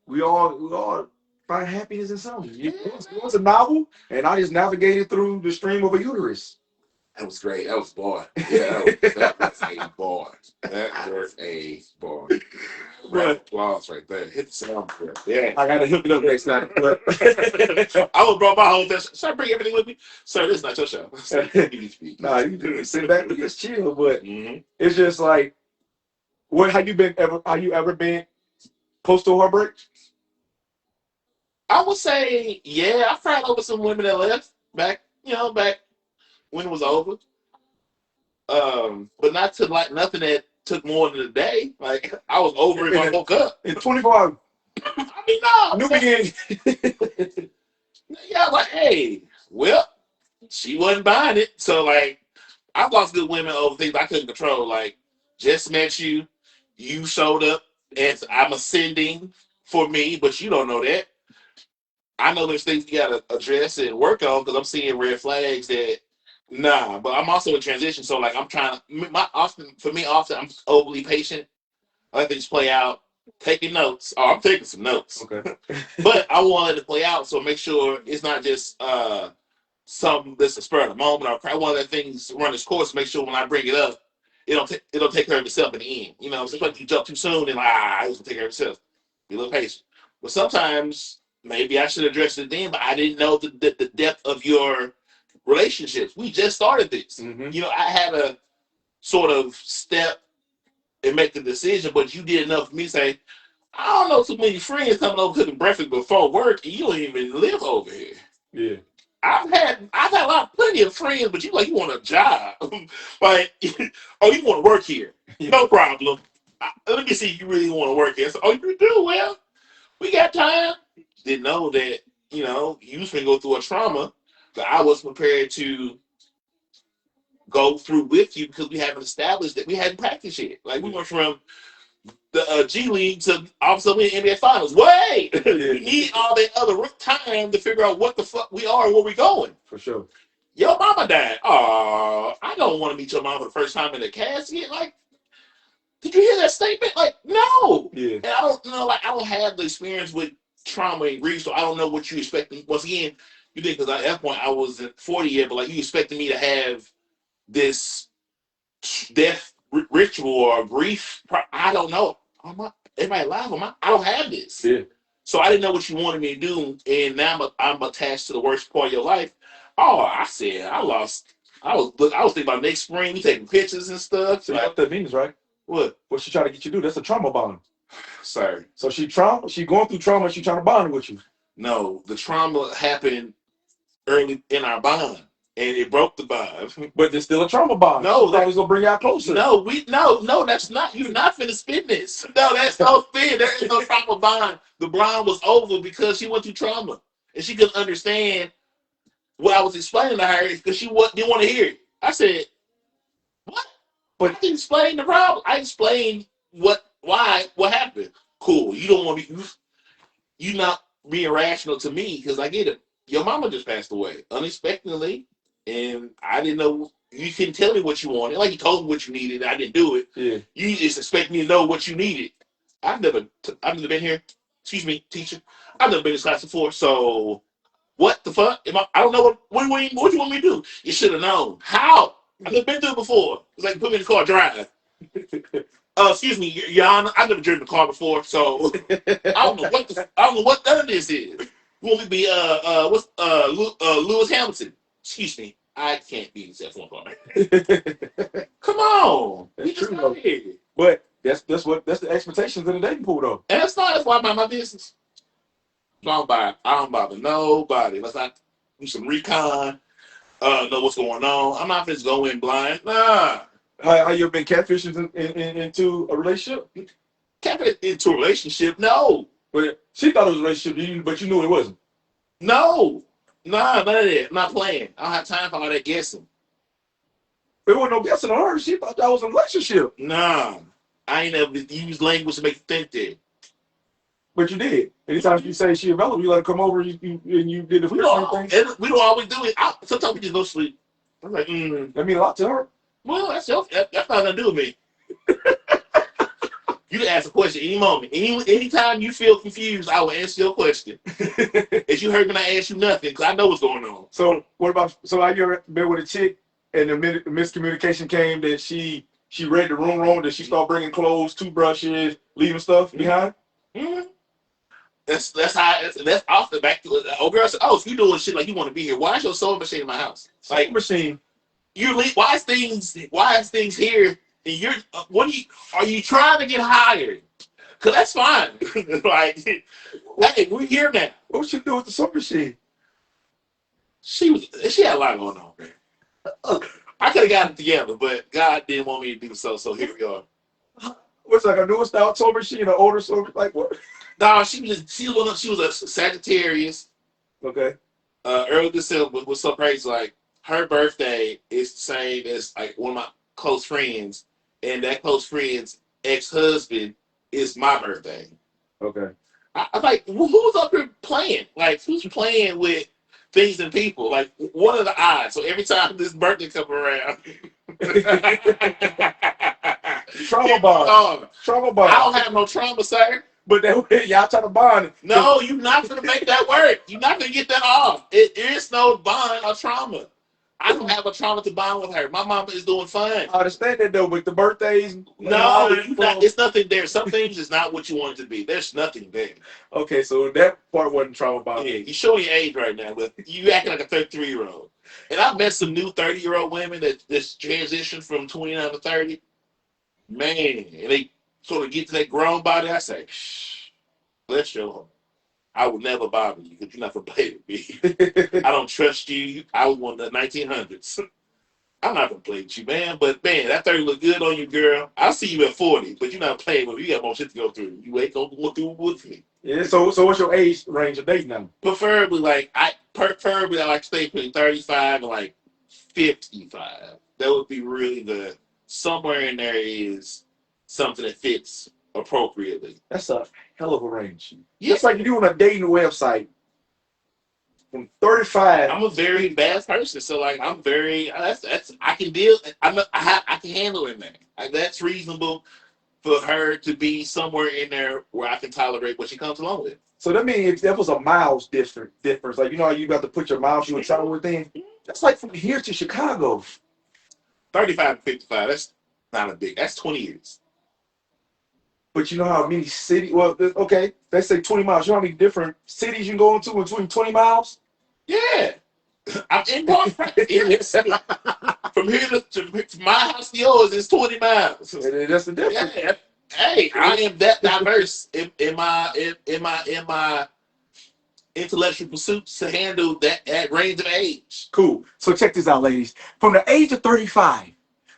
we all find happiness in something. It was a novel, and I just navigated through the stream of a uterus. That was great. That was bar. Yeah, that was a bar. That was a bar. Right, applause right there. Hit the sound. Yeah, I gotta hook it up next time. But I would brought my whole desk. Should I bring everything with me, sir? This is not your show. Nah, you just sit back and just chill. But it's just like, have you ever been close to a heartbreak? I would say, yeah. I cried over some women that left back when it was over. But not to like nothing that took more than a day. Like I was over it when I woke up. In 24 hours. I mean, no. New beginning. Yeah, like, hey, well, she wasn't buying it. So like I've lost good women over things I couldn't control. Like, just met you, you showed up, and I'm ascending for me, but you don't know that. I know there's things you gotta address and work on because I'm seeing red flags that nah. But I'm also in transition, so like I'm trying to often I'm overly patient. I let things play out, taking notes. Oh, I'm taking some notes. Okay. But I want it to play out, so make sure it's not just something that's a spur of the moment. Or I want to let things run its course. Make sure when I bring it up, it'll take care of itself in the end. You know, it's like you jump too soon and like it's gonna take care of itself. Be a little patient. But sometimes maybe I should address it then, but I didn't know the depth of your relationships. We just started this. Mm-hmm. You know, I had a sort of step and make the decision, but you did enough for me to say, I don't know too many friends coming over cooking breakfast before work, and you don't even live over here. Yeah. I've had plenty of friends, but you want a job, like oh you want to work here, no problem. Let me see if you really want to work here. So, oh you do well, we got time. Didn't know that you was gonna go through a trauma that I was prepared to go through with you because we haven't established that we hadn't practiced yet. Like we went from the G League to also in NBA Finals. Wait, we need all that other time to figure out what the fuck we are and where we going. For sure. Your mama died. Oh, I don't want to meet your mama the first time in the casket. Like, did you hear that statement? Like, no. Yeah. And I don't know. Like, I don't have the experience with trauma and grief, so I don't know what you expecting. Once again, you think because at that point I wasn't 40 yet, but like you expecting me to have this death ritual or grief. I don't know. Everybody alive? I don't have this. Yeah. So I didn't know what you wanted me to do, and now I'm attached to the worst part of your life. Oh, I said I lost. I was thinking about next spring. We taking pictures and stuff. So you know what that means, right? What? What she trying to get you to do? That's a trauma bond. Sorry. So she going through trauma. She trying to bond with you. No, the trauma happened early in our bond, and it broke the bond. But there's still a trauma bond. No, that was gonna bring y'all closer. No, that's not. You're not finna spin this. No, that's no spin. There is no trauma bond. The bond was over because she went through trauma, and she couldn't understand what I was explaining to her because she didn't want to hear it. I said, "What?" But I didn't explain the problem. I explained what happened. Cool. You don't want to be. You not being rational to me because I get it. Your mama just passed away unexpectedly, and I didn't know. You couldn't tell me what you wanted. Like you told me what you needed, I didn't do it. Yeah. You just expect me to know what you needed. I've never been here. Excuse me, teacher. I've never been in this class before. So what the fuck? I don't know what you want me to do. You should have known. How? I've never been through it before. It's like put me in the car, drive. Excuse me, Your Honor. I've never driven a car before, so I don't know what none of this is. You want me to be Lewis Hamilton? Excuse me, I can't be in the F1 car. Come on, that's true. But that's the expectations of the dating pool, though. And that's why I mind my business. I don't bother nobody. Let's not do some recon. Know what's going on. I'm not just go in blind. Nah. How you ever been catfishing into a relationship? Catfish into a relationship? No. But she thought it was a relationship, but you knew it wasn't. No. Nah, none of that. I'm not playing. I don't have time for all that guessing. There wasn't no guessing on her. She thought that was a relationship. Nah. I ain't never used language to make you think that. But you did. Anytime you say she available, you let her come over and you did the we don't always do it. Sometimes we just go sleep. I'm like, That mean a lot to her. Well, that's not gonna do with me. You can ask a question any moment. Anytime you feel confused, I will answer your question. If you heard me not ask you nothing, because I know what's going on. So what about? So have you ever been with a chick and the miscommunication came that she read the room wrong, that she started bringing clothes, toothbrushes, leaving stuff behind? Mm-hmm. That's off the back to it. Oh girl said, if you doing shit like you want to be here, why is your sewing machine in my house? Like sewing machine. Why is things here? And are you trying to get hired? Cause that's fine. Like, hey, we're here now. What was she doing with the sewing machine? She had a lot going on, man. I could have gotten it together, but God didn't want me to do so. So here we are. What's like a newer style sewing machine, an older sewing, like what? No, she was a Sagittarius. Okay. Early December was so crazy. Like her birthday is the same as like one of my close friends, and that close friend's ex-husband is my birthday. Okay. I'm like, who's up here playing? Like, who's playing with things and people? Like, what are the odds? So every time this birthday come around, Trauma bond. Trauma I bond. don't have no trauma, sir. But that y'all try to bond. No, you're not gonna make that work. You're not gonna get that off. It is no bond or trauma. I don't have a trauma to bond with her. My mama is doing fine. I understand that though, but the birthdays. No, it's nothing there. Some things is not what you want it to be. There's nothing there. Okay, so that part wasn't trauma bond. Yeah, you're showing your age right now, but you acting like a 33-year-old. And I've met some new 30-year-old women that just transitioned from 29 to 30. Man, and they sort of get to that grown body. I say, shh, bless your heart. I would never bother you because you're not gonna play with me. I don't trust you. I was one of the 1900s. I'm not gonna play with you, man. But man, that 30 look good on you, girl. I'll see you at 40, but you're not playing with me. You got more shit to go through. You ain't gonna go through with me. Yeah. So what's your age range of dating now? Preferably, I like to stay between 35 and like 55. That would be really the somewhere in there is something that fits appropriately. That's a hell of a range. Yeah. Just like you do on a dating website. From 35. I'm a very bad person, so like I'm very that's I can deal. I can handle it, man. Like, that's reasonable for her to be somewhere in there where I can tolerate what she comes along with. So that means if there was a miles difference, like you know how you got to put your miles you would travel within. That's like from here to Chicago. 35 to 55. That's not a big. That's 20 years. But you know how many cities? Well, okay, let's say 20 miles. You know how many different cities you can go into between 20 miles? Yeah, I'm in North from here to my house to yours is 20 miles. That's the difference. Yeah. Hey, I am that diverse in my intellectual pursuits to handle that range of age. Cool. So check this out, ladies. From the age of 35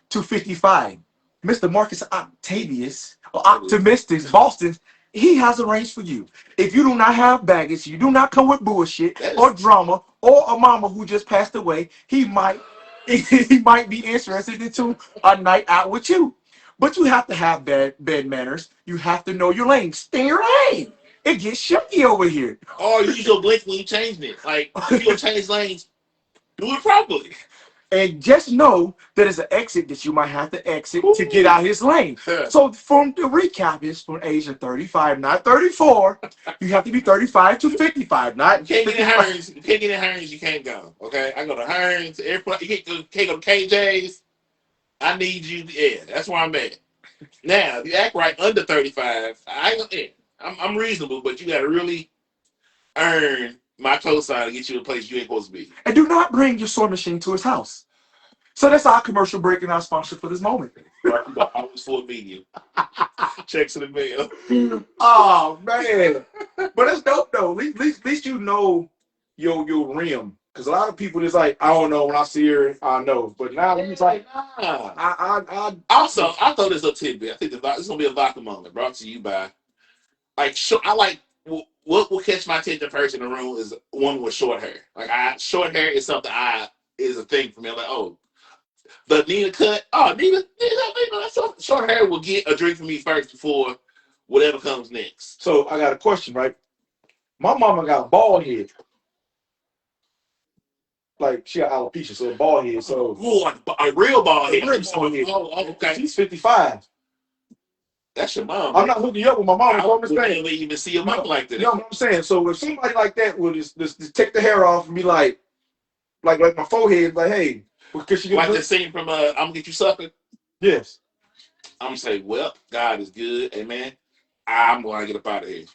to 55, Mr. Marcus Octavius, or Optimistic Boston, he has a range for you. If you do not have baggage, you do not come with bullshit or drama or a mama who just passed away, he might be interested into a night out with you. But you have to have bed manners. You have to know your lane. Stay in your lane. It gets shaky over here. Or use your blink when you change it. Like, if you change lanes, do it properly. And just know that it's an exit that you might have to exit to get out his lane. So from the recap is from age of 35, not 34. You have to be 35 to 55, not you can't get in Hearns. You can't get in Hearns, you can't go. Okay? I go to Hearns, airport, you can't go to KJ's. I need you. Yeah, that's where I'm at. Now, if you act right under 35, I'm reasonable, but you got to really earn my cosign to get you to a place you ain't supposed to be. And do not bring your sewing machine to his house. So that's our commercial break and our sponsor for this moment. I was full medium. Checks in the mail. Oh man, but that's dope though. At least you know your rim. Because a lot of people just like, I don't know, when I see her, I know. But now it's like, Also, I throw this up tidbit. I think it's gonna be a vodka moment brought to you by I like what will catch my attention first in the room is one with short hair. Like short hair is something is a thing for me. I'm like, oh, the Nina cut. Oh, Nina, short hair will get a drink from me first before whatever comes next. So I got a question, right? My mama got bald head. Like she got alopecia, so a bald head. So a real bald head. Oh, okay. She's 55. That's your mom. I'm not hooking you up with my mom. I wouldn't even see your mom like that. You know what I'm saying? So if somebody like that would just take the hair off and be like my forehead, like, hey, because she like the scene from I'm gonna get you sucker. Yes. I'm gonna say, well, God is good, amen. I'm gonna get up out of here.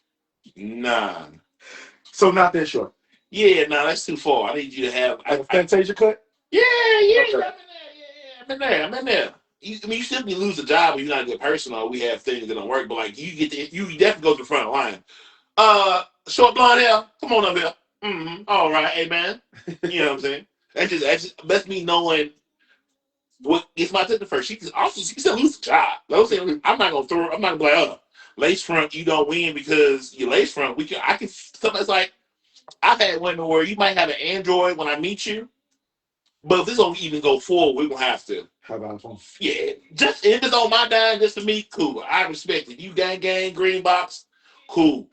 Nah. So not that short. Yeah, that's too far. I need you to have a Fantasia cut. Yeah, okay. I'm in there. You still can lose a job if you're not a good person or we have things that don't work, but like you definitely go to the front of the line. Short blonde hair, come on up here. Mm-hmm. All right, amen. You know what I'm saying? That's me knowing what gets my attention first. She can still lose the job. I'm not gonna be like, oh, lace front, you don't win because you're lace front. Sometimes like I've had women where you might have an Android when I meet you, but if this don't even go forward, we're gonna have to. How about phone? Yeah, just if it's on my dime, just for me, cool. I respect it. You gang, green box, cool.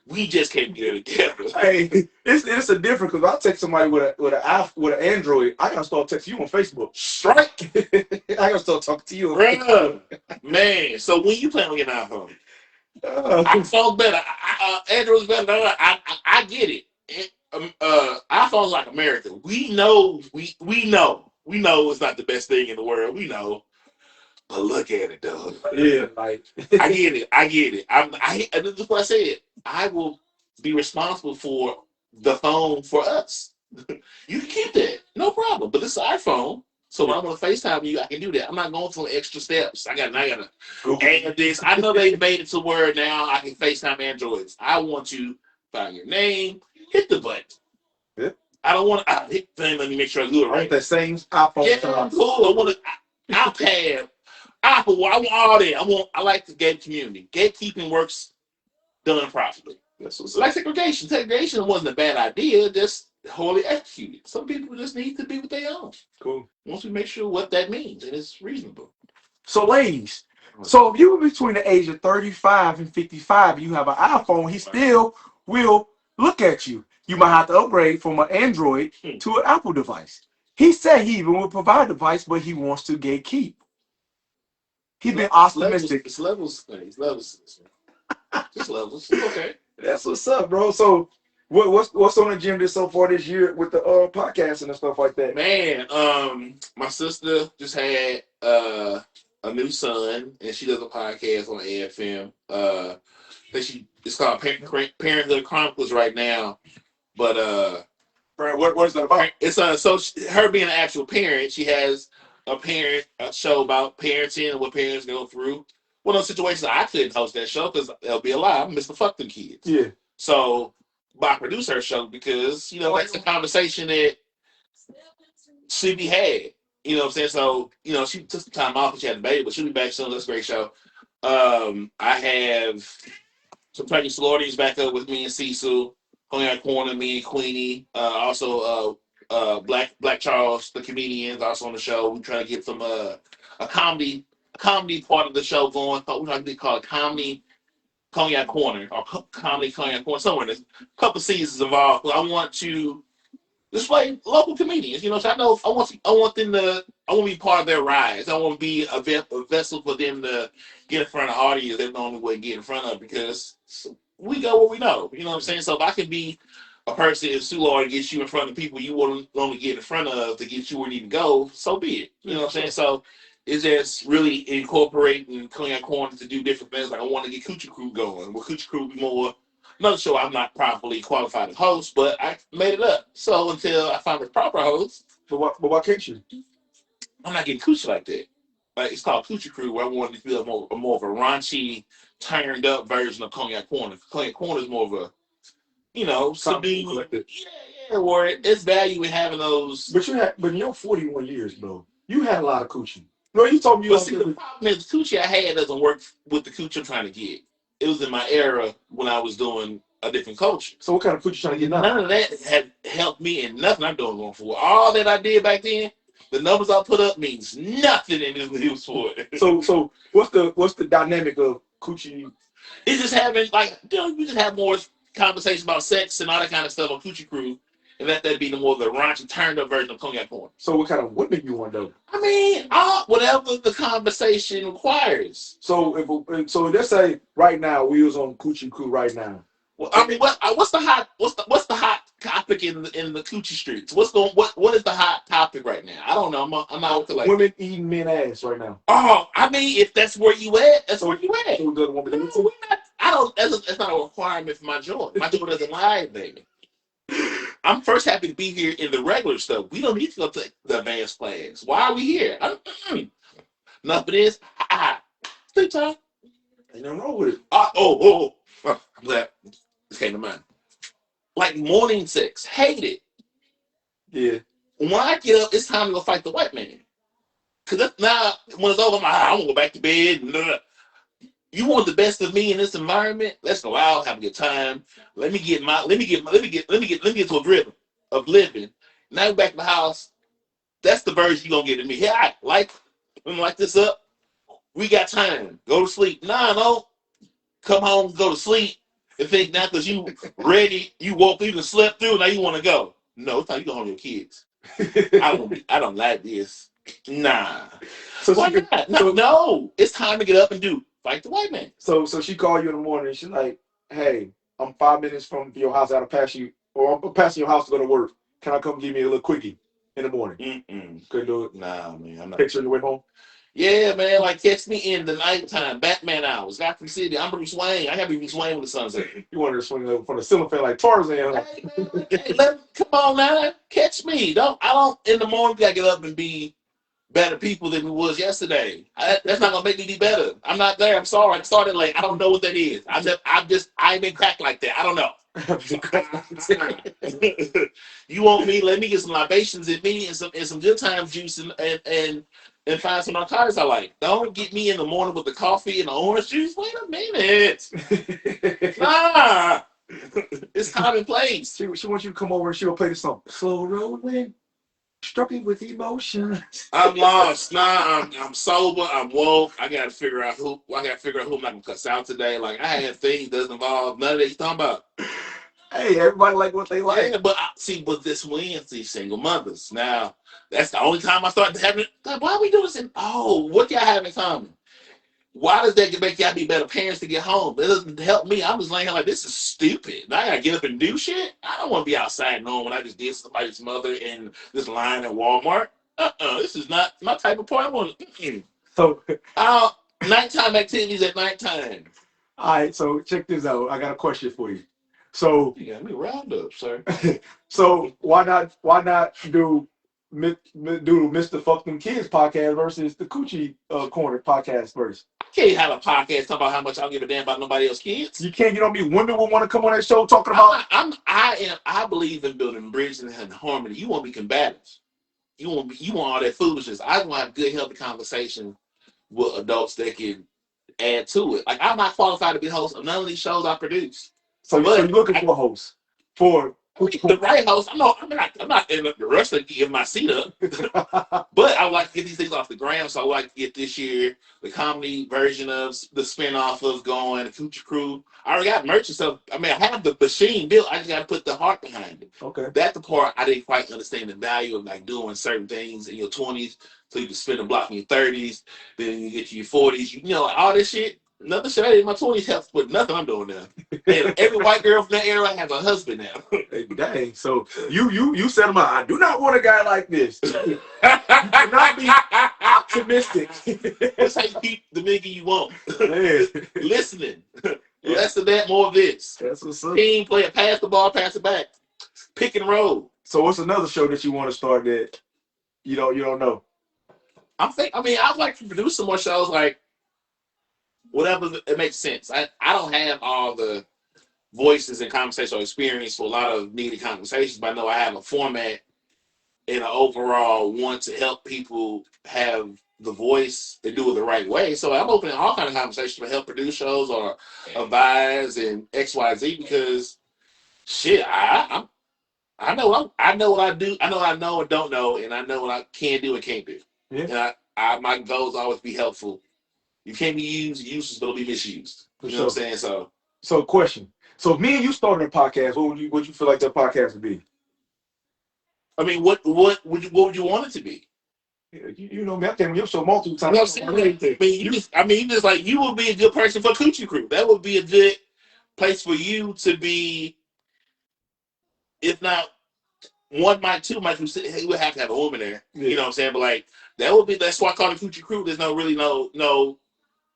We just can't get it together. Hey, it's a difference because I text somebody with an Android. I gotta start texting you on Facebook. Strike, I gotta start talking to you. bruh. Man, so when you plan on getting an iPhone? iPhone's better. Android's better. I get it. iPhone's like America. We know it's not the best thing in the world. We know, but look at it though. Yeah, like I get it. I get it. And this is what I said. I will be responsible for the phone for us. You can keep that, no problem. But this is an iPhone, so when I want to FaceTime you, I can do that. I'm not going through extra steps. I gotta add this. I know they made it to where now I can FaceTime Androids. I want to find your name, hit the button. Yeah. I don't want to hit the thing. Let me make sure I do it I want right. that same iPhone. Yeah, cool. I want to iPad, Apple. I want all that. I like the gate community. Gatekeeping works done properly. That's what's Like up. segregation. Segregation wasn't a bad idea, just wholly executed. Some people just need to be what they own. Cool. Once we make sure what that means and it's reasonable. So, ladies, so if you're between the age of 35 and 55, and you have an iPhone, he still will look at you. You might have to upgrade from an Android to an Apple device. He said he even will provide a device, but he wants to gatekeep. He's been optimistic. It's levels. It's levels. Just levels. It's okay. That's what's up, bro. So, what's on the agenda so far this year with the podcast and stuff like that? Man, my sister just had a new son, and she does a podcast on AFM. It's called Parenthood Chronicles right now. But what is that about? it's so her being an actual parent, she has a show about parenting and what parents go through. One of those situations I couldn't host that show because they'll be alive. I'm Mr. Fuck them kids. Yeah. So, but I produce her show because that's a conversation that should be had. You know what I'm saying? So, she took some time off and she had a baby, but she'll be back soon. That's a great show. I have some pregnant sororities back up with me and Cecil. Cognac Corner, me and Queenie. Also, Black Charles, the comedians, also on the show. We trying to get some a comedy part of the show going. We're trying to call it comedy Cognac Corner or comedy Cognac Corner. Somewhere there's a couple seasons involved. But I want to display local comedians. So I want them to. I want to be part of their rise. I want to be a vessel for them to get in front of audience. They're the only way to get in front of because we go where we know. You know what I'm saying? So if I can be a person, if Sue Lord gets you in front of people you want to get in front of to get you where you need to go, so be it. You know what I'm saying? So it's just really incorporating Cognac Corner to do different things. Like I want to get Coochie Crew going. Well, Coochie Crew be more another show I'm not properly qualified to host, but I made it up. So until I find the proper host. But why can't you? I'm not getting coochie like that. Like it's called Coochie Crew, where I wanted to be more of a raunchy, turned up version of Cognac Corner. Cognac Corner is more of a, subdued. Yeah, where it's value in having those. But in your 41 years, bro, you had a lot of coochie. No, you told me. But see, the problem is the coochie I had doesn't work with the coochie I'm trying to get. It was in my era when I was doing a different culture. So what kind of coochie you trying to get now? None of that had helped me in nothing I'm doing going forward. All that I did back then, the numbers I put up means nothing in this news for it. So what's the dynamic of coochie? It's just having we just have more conversations about sex and all that kind of stuff on Coochie Crew, and let that be the more the raunchy, turned up version of Cognac Corner. So what kind of women you want though? I mean, whatever the conversation requires. So let's say right now we was on Coochie Crew right now. Well, I mean, what's the hot topic in the coochie streets? What is the hot topic right now? I don't know. I'm not like women eating men ass right now. Oh, I mean, if that's where you at, that's where you at. So does woman no, we're not. I don't. That's not a requirement for my joint. My joint doesn't lie, baby. I'm first happy to be here in the regular stuff. We don't need to go to the advanced class. Why are we here? Enough of this. Sleep time. Ain't nothing wrong with it. I'm glad this came to mind. Like morning sex, hate it. Yeah. When I get up, it's time to go fight the white man. Cause now when it's over, I want to go back to bed. You want the best of me in this environment? Let's go out, have a good time. Let me get to a rhythm of living. Now back to the house. That's the version you gonna get to me. Yeah, like this up. We got time. Go to sleep. Nah, no. Come home, go to sleep. And think now because you ready, you woke, you just slept through, now you want to go. No, it's time you go home with your kids. I don't like this. Nah. So Why she could, not? No, so no. It's time to get up and do fight the white man. so she called you in the morning. And she's like, "Hey, I'm 5 minutes from your house. I gotta pass you, or I'm passing your house to go to work. Can I come give me a little quickie in the morning?" Couldn't do it. Nah, man. I'm not. Picture on your way home. Yeah, man. Like catch me in the nighttime, Batman hours, Gotham City. I'm Bruce Wayne. I have Bruce Wayne when the sun's up. You wanted to swing over from the ceiling fan like Tarzan. Huh? Hey, man, come on now, catch me. I don't. In the morning, gotta get up and be better people than we was yesterday. That's not gonna make me be better. I'm not there. I'm sorry. I started late. I don't know what that is. I ain't been cracked like that. I don't know. You want me? Let me get some libations in me and some good times juice and find some narcotics I like. Don't get me in the morning with the coffee and the orange juice. Wait a minute. Nah. It's commonplace. She wants you to come over and she'll play the song. Slow rolling, struggling with emotions. I'm lost. Nah, I'm sober. I'm woke. I gotta figure out who I'm not gonna cuss out today. Like I had things that doesn't involve none of that you talking about. Hey, everybody like what they like. Yeah, but but this Wednesday, single mothers. Now that's the only time I started having. Like, why are we doing this? What y'all have in common? Why does that make y'all be better parents to get home? It doesn't help me. I'm just laying here like this is stupid. Now I gotta get up and do shit. I don't want to be outside knowing when I just did somebody's mother in this line at Walmart. This is not my type of part. I want. So, nighttime activities at nighttime. All right. So check this out. I got a question for you. So you got me round up, sir. So why not do Mr. Fuck Them Kids podcast versus the Coochie Corner podcast first? I can't have a podcast talking about how much I don't give a damn about nobody else's kids. You can't. You know what I mean? Women will want to come on that show talking about. I believe in building bridges and harmony. You want to be combative. You want all that foolishness. I want to have good, healthy conversation with adults that can add to it. Like I'm not qualified to be host of none of these shows I produce. So you're looking for a host for the right host. I'm not in the rush to give my seat up. But I would like to get these things off the ground. So I would like to get this year the comedy version of the spinoff of going, the Coochie Crew. I already got merch and stuff. I mean, I have the machine built. I just got to put the heart behind it. Okay. That's the part I didn't quite understand the value of like doing certain things in your 20s so you can spin the block in your 30s. Then you get to your 40s. You know, all this shit. Nothing shit I did in my 20s helps with nothing I'm doing now. And every white girl from that era has a husband now. Hey, dang. So you set them up. I do not want a guy like this. You cannot be optimistic. That's how you keep the nigga you want. Listening. Less of that, more of this. That's what's up. Team play it, pass the ball, pass it back. Pick and roll. So what's another show that you want to start that you don't know? I'd like to produce some more shows like whatever it makes sense. I don't have all the voices and conversational experience for a lot of needed conversations, but I know I have a format and an overall want to help people have the voice and do it the right way. So I'm opening all kinds of conversations to help produce shows or advise and XYZ because shit, I know what I do. I know what I know and don't know, and I know what I can do and can't do. Yeah. And my goal is always be helpful. You can't be useless, but it'll be misused. You know what I'm saying? So question. So if me and you started a podcast, what would you feel like that podcast would be? I mean, what would you want it to be? You know me, I've been on your show multiple times. You know what I'm saying? You would be a good person for Coochie Crew. That would be a good place for you to be. If not one mic, two mics, we would have to have a woman there. Yeah. You know what I'm saying? But like that's why I call it Coochie Crew. There's no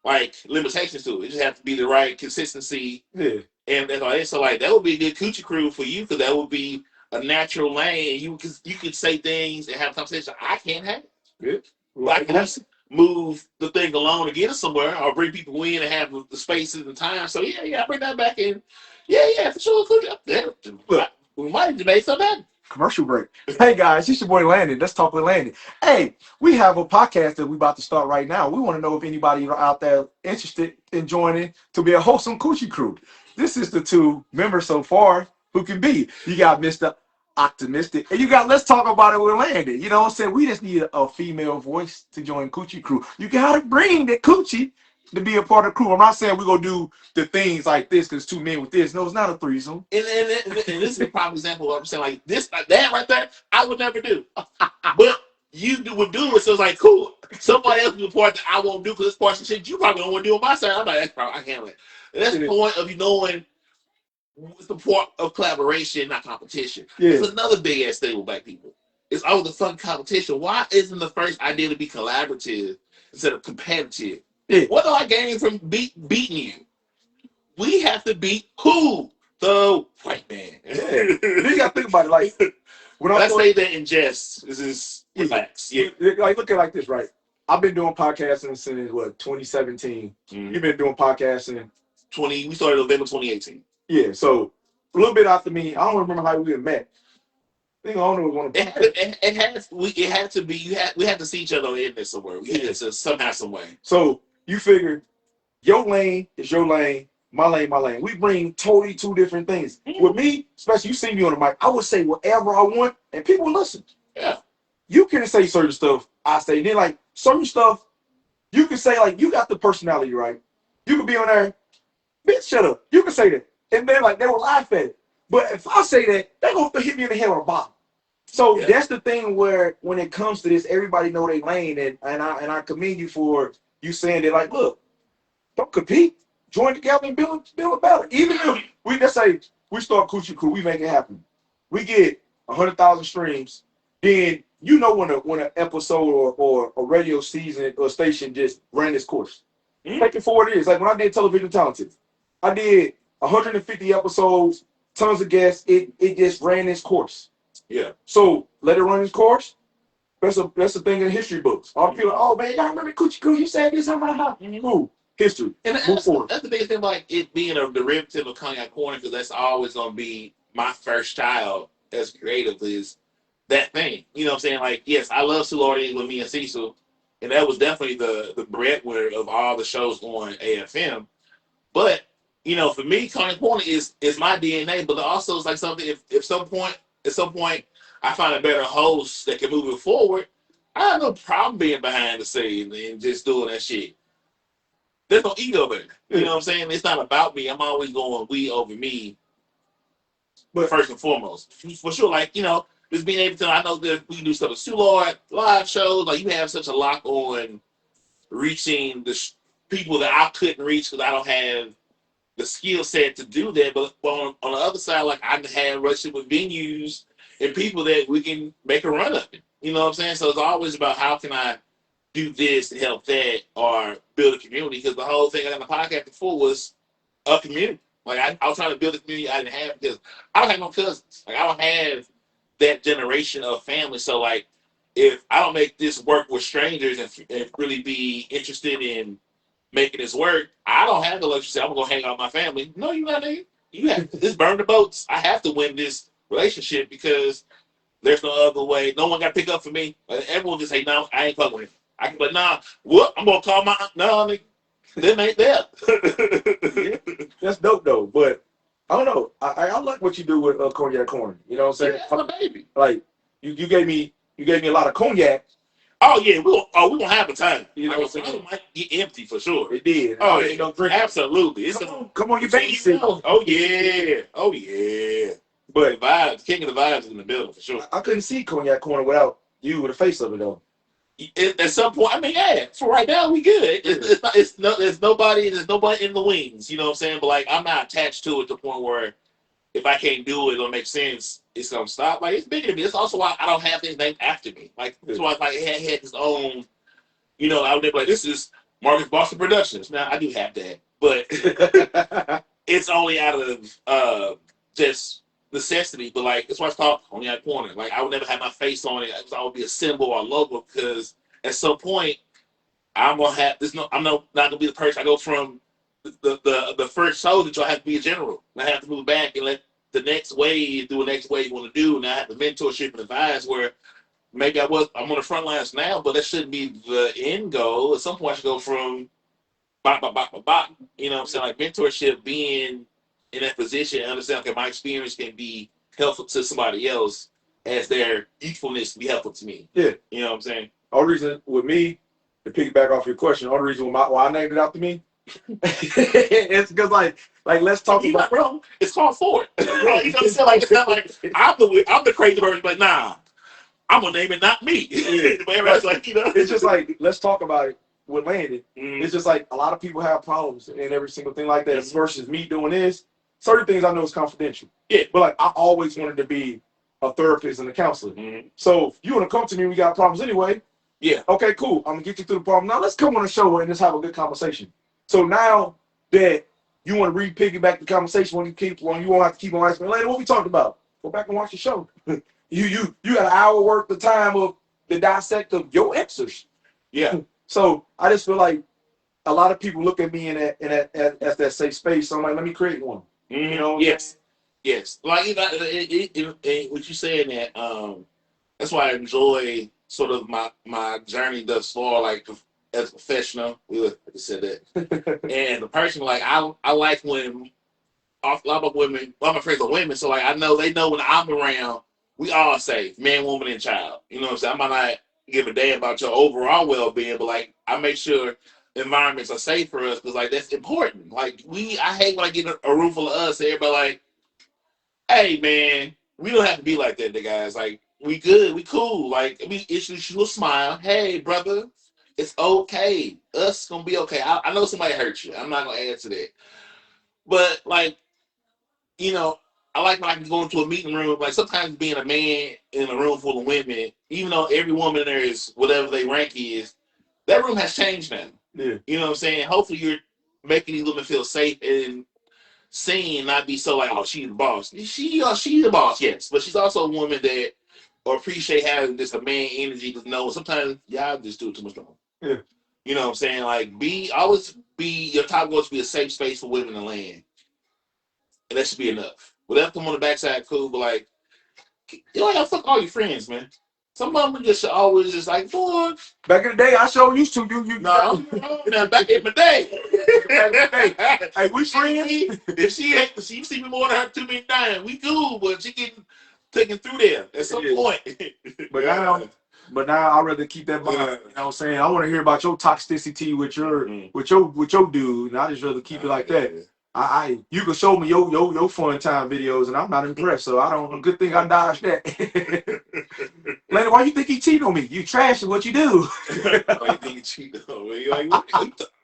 like limitations to it. It just have to be the right consistency. Yeah. And that's all it is. So like that would be a good Coochie Crew for you because that would be a natural lane. You could say things and have a conversation I can't have. Yeah. Like let's move the thing along to get us somewhere, or bring people in and have the spaces and time. So I bring that back in. Yeah, for sure. Look, we might have made something happen. Commercial break. Hey guys, it's your boy Landon. Let's talk with Landon. Hey, we have a podcast that we're about to start right now. We want to know if anybody out there interested in joining to be a host on Coochie Crew. This is the two members so far who can be. You got Mr. Optimistic, and you got Let's Talk About It with Landon. You know what I'm saying? We just need a female voice to join Coochie Crew. You got to bring the coochie to be a part of the crew. I'm not saying we're gonna do the things like this because two men with this. No, it's not a threesome. And this is a prime example of what I'm saying. Like this, like that right there, I would never do. But would do it, so it's like cool. Somebody else do the part that I won't do because this part of shit you probably don't want to do on my side. I'm like, that's probably I can't let. And that's the point of you knowing what's the point of collaboration, not competition. Yeah. It's another big ass thing with black people. It's always the fucking competition. Why isn't the first idea to be collaborative instead of competitive? Yeah. What do I gain from beating you? We have to beat who? The white man. Yeah. You gotta think about it. Like when I say that in jest. This is relax. Yeah. Like look at it like this, right? I've been doing podcasting since what 2017. Mm-hmm. You've been doing podcasting. We started November 2018. Yeah, so a little bit after me. I don't remember how we met. I think I don't know one. It had to be. We had to see each other in there somewhere. We had to somehow, some way. So you figure your lane is your lane, my lane, my lane. We bring totally two different things. Mm-hmm. With me, especially you see me on the mic, I would say whatever I want, and people listen. Yeah. You can say certain stuff. I say then like certain stuff. You can say like you got the personality, right? You can be on there, bitch, shut up. You can say that, and then like they will laugh at it. But if I say that, they're gonna hit me in the head with a bottle. So that's the thing where when it comes to this, everybody know their lane, and I commend you for you saying that. Like, look, don't compete, join together and build a battle. Even if we just say we start Coochie Crew, we make it happen. We get 100,000 streams, then you know when an episode or a radio season or station just ran its course. Take it for what it is. Like when I did Television Talented, I did 150 episodes. Tons of guests. It just ran its course. Yeah. So let it run its course. That's the thing in the history books. All people, oh man, y'all remember Coochie Crew? You said this, cool. History. And that's the biggest thing, like it being a derivative of Cognac Corner, because that's always gonna be my first child as creative is that thing. You know what I'm saying? Like, yes, I love Soulard with me and Cecil, and that was definitely the breadwinner of all the shows on AFM. But you know, for me, Cognac Corner is my DNA, but also it's like something. If at some point, I find a better host that can move it forward, I have no problem being behind the scene and just doing that shit. There's no ego there. You know what I'm saying? It's not about me. I'm always going we over me. But first and foremost, for sure, like, you know, just being able to, I know that we can do stuff with Soulard, live shows, like you have such a lock on reaching the people that I couldn't reach because I don't have the skill set to do that. But on the other side, like I have relationship with venues and people that we can make a run of it. You know what I'm saying? So it's always about how can I do this to help that or build a community, because the whole thing I got the podcast before was a community. Like I was trying to build a community I didn't have because I don't have no cousins. Like I don't have that generation of family. So like if I don't make this work with strangers and really be interested in making this work, I don't have the luxury to say I'm gonna hang out with my family. No, you not, nigga. You have this burn the boats. I have to win this relationship because there's no other way. No one got to pick up for me. Everyone just say, no, I ain't fucking with him. But nah, what? I'm gonna call my no, nigga. Them ain't there. Yeah, that's dope though. But I don't know. I like what you do with Cognac Corner. You know what I'm saying? Yeah, I'm a baby. Like you gave me a lot of cognac. Oh yeah, we gonna have a time. You know what I'm saying? It might get empty for sure. It did. Oh yeah, don't drink. Absolutely. It's come on, you babysit. Oh yeah. But the vibes, king of the vibes is in the building for sure. I couldn't see Cognac Corner without you with the face of it though. At some point, I mean, yeah. For right now, we good. There's nobody in the wings. You know what I'm saying? But like, I'm not attached to it to the point where if I can't do it, it'll make sense. It's gonna stop. Like it's bigger than me. It's also why I don't have things named after me. Like that's why like it had its own. You know, I would be like, this is Marcus Boston Productions. Now I do have that, but it's only out of just necessity. But like that's why it's called Cognac Corner. Like I would never have my face on it. I would be a symbol or a logo because at some point I'm gonna have this. No, I'm not gonna be the person. I go from the first soldier to I have to be a general. And I have to move back and let the next wave do the next wave you want to do. And I have the mentorship and advice where maybe I'm on the front lines now, but that shouldn't be the end goal. At some point I should go from bop. You know what I'm saying? Like mentorship, being in that position and understand okay, my experience can be helpful to somebody else as their youthfulness can be helpful to me. Yeah. You know what I'm saying? All reason with me, to piggyback off your question, the only reason why I named it after me, it's because like let's talk You about. not wrong. It's called for it. You know what I'm saying? Like it's not like I'm the crazy person, but nah, I'm gonna name it not me. Yeah. But everybody's like, It's just like let's talk about it with Landon. Mm-hmm. It's just like a lot of people have problems and every single thing like that. Mm-hmm. Versus me doing this, certain things I know is confidential. Yeah. But like I always wanted to be a therapist and a counselor. Mm-hmm. So if you want to come to me, we got problems anyway. Yeah. Okay, cool. I'm gonna get you through the problem. Now let's come on the show and just have a good conversation. So now that you want to re-piggyback the conversation when you won't have to keep on asking me later, what we talked about? Go back and watch the show. you got an hour worth of time of the dissect of your answers. Yeah. So I just feel like a lot of people look at me in that as that safe space. So I'm like, let me create one. Mm-hmm. You know? Yes. Yes. Like what you saying that that's why I enjoy sort of my journey thus far, like as a professional. We like I said that, and the person like I like when a lot of women, a lot of my friends are women, so like I know they know when I'm around, we all safe, man, woman, and child. You know what I'm saying? I might not give a damn about your overall well being, but like I make sure environments are safe for us because like that's important. Like I hate when I get a room full of us, everybody like, hey man, we don't have to be like that, the guys. Like we good, we cool. Like we issue you a smile. Hey brother, it's okay. Us gonna be okay. I know somebody hurt you. I'm not gonna add to that. But like, you know, I like when I can go into a meeting room. Like sometimes being a man in a room full of women, even though every woman there is whatever they rank is, that room has changed now. Yeah. You know what I'm saying? Hopefully you're making these women feel safe and seen, not be so like, oh, she's the boss. She's the boss, yes, but she's also a woman that or appreciate having just a man energy to know sometimes y'all just do too much wrong. Yeah. You know what I'm saying? Like always be your top goal to be a safe space for women to land. And that should be enough. Whatever come on the backside, cool, but like you don't gotta fuck all your friends, man. Some of them just always just like, boy. Back in the day, I sure used to. No, back in the day. Hey, we friends. If she see me more than her 2 million dying, we cool, but she getting taken through there at some point. But now I'd rather keep that behind. You know what I'm saying? I want to hear about your toxicity with your dude, and I just rather keep it like that. You can show me your fun time videos, and I'm not impressed. So I don't. Good thing I dodged that. Lady, why you think he cheated on me? You trash what you do. Why you think he cheated on me?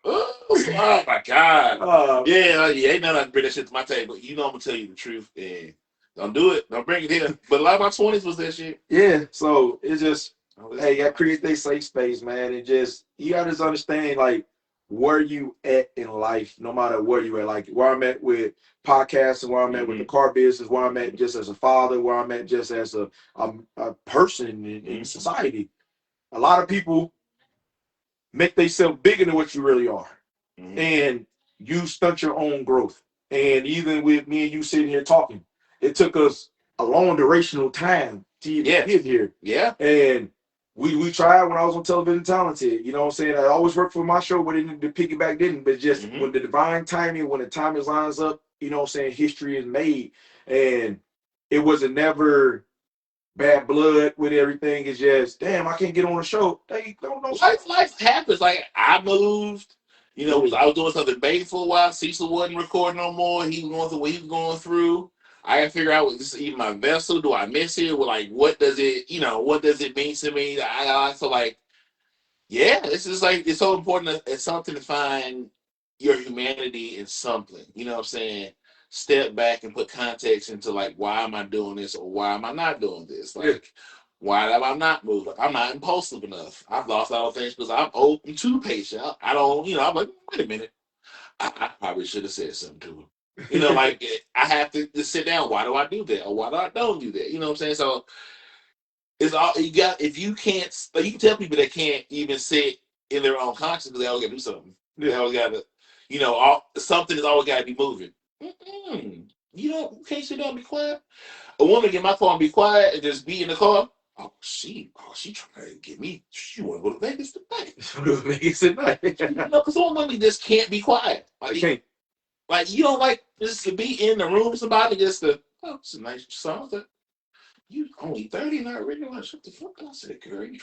Oh my god. Yeah, ain't nothing I can bring that shit to my table. You know I'm gonna tell you the truth, and don't do it. Don't bring it here. But a lot of my 20s was that shit. Yeah. So it's just hey, I create that safe space, man, and just you gotta just understand like where you at in life, no matter where you at. Like where I'm at with podcasting, where I'm at with the car business, where I'm at just as a father, where I'm at just as a person in society. A lot of people make themselves bigger than what you really are. And you stunt your own growth. And even with me and you sitting here talking, it took us a long durational time to even get here. Yeah. And we tried when I was on Television Talented. You know what I'm saying? I always worked for my show, but the piggyback didn't. But just when the divine timing, when the timing lines up, you know what I'm saying, history is made. And it wasn't never bad blood with everything. It's just, damn, I can't get on the show. They don't know. Life happens. Like I moved. You know, I was doing something big for a while. Cecil wasn't recording no more. He was going through what he was going through. I gotta figure out, is this even my vessel? Do I miss it? Well, like, what does it mean to me? I feel like, yeah, it's just like, it's so important. It's something to find your humanity in something. You know what I'm saying? Step back and put context into like, why am I doing this or why am I not doing this? Like, why am I not moving? I'm not impulsive enough. I've lost all things because I'm open too patient. I don't, I'm like, wait a minute. I probably should have said something to him. Like I have to just sit down. Why do I do that? Or why do I don't do that? You know what I'm saying? So it's all you got. If you can't, like, you can tell people that can't even sit in their own conscience because they always got to do something. They always got to, something is always got to be moving. You can't sit down and be quiet. A woman get my phone and be quiet and just be in the car. She trying to get me. She want to go to Vegas tonight. Vegas tonight. Because some women just can't be quiet. Like you don't like just to be in the room with somebody just to. Oh, it's a nice song. You only 30 and not ready. Like, shut the fuck up. I said, girl, you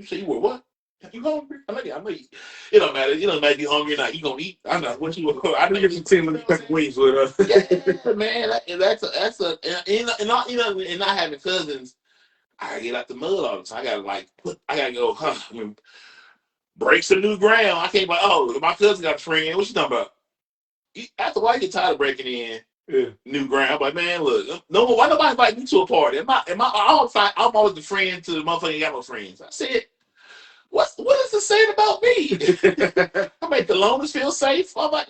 say you were what? You hungry? I know you. I know you. It don't matter. It don't matter if you hungry or not. You gonna eat. I know what you. I know get some 10 little pepper wings with us. Yeah, man. And not having cousins. I gotta get out the mud all the time. I gotta I gotta go. Break some new ground. I can't like. Oh, my cousin got a friend. What you talking about? After a while, you get tired of breaking in. Yeah. New ground. I'm like, man, look, no, why nobody invite me to a party? I'm always the friend to the motherfucker ain't got no friends. I said, what is this saying about me? I make the loners feel safe. I'm like,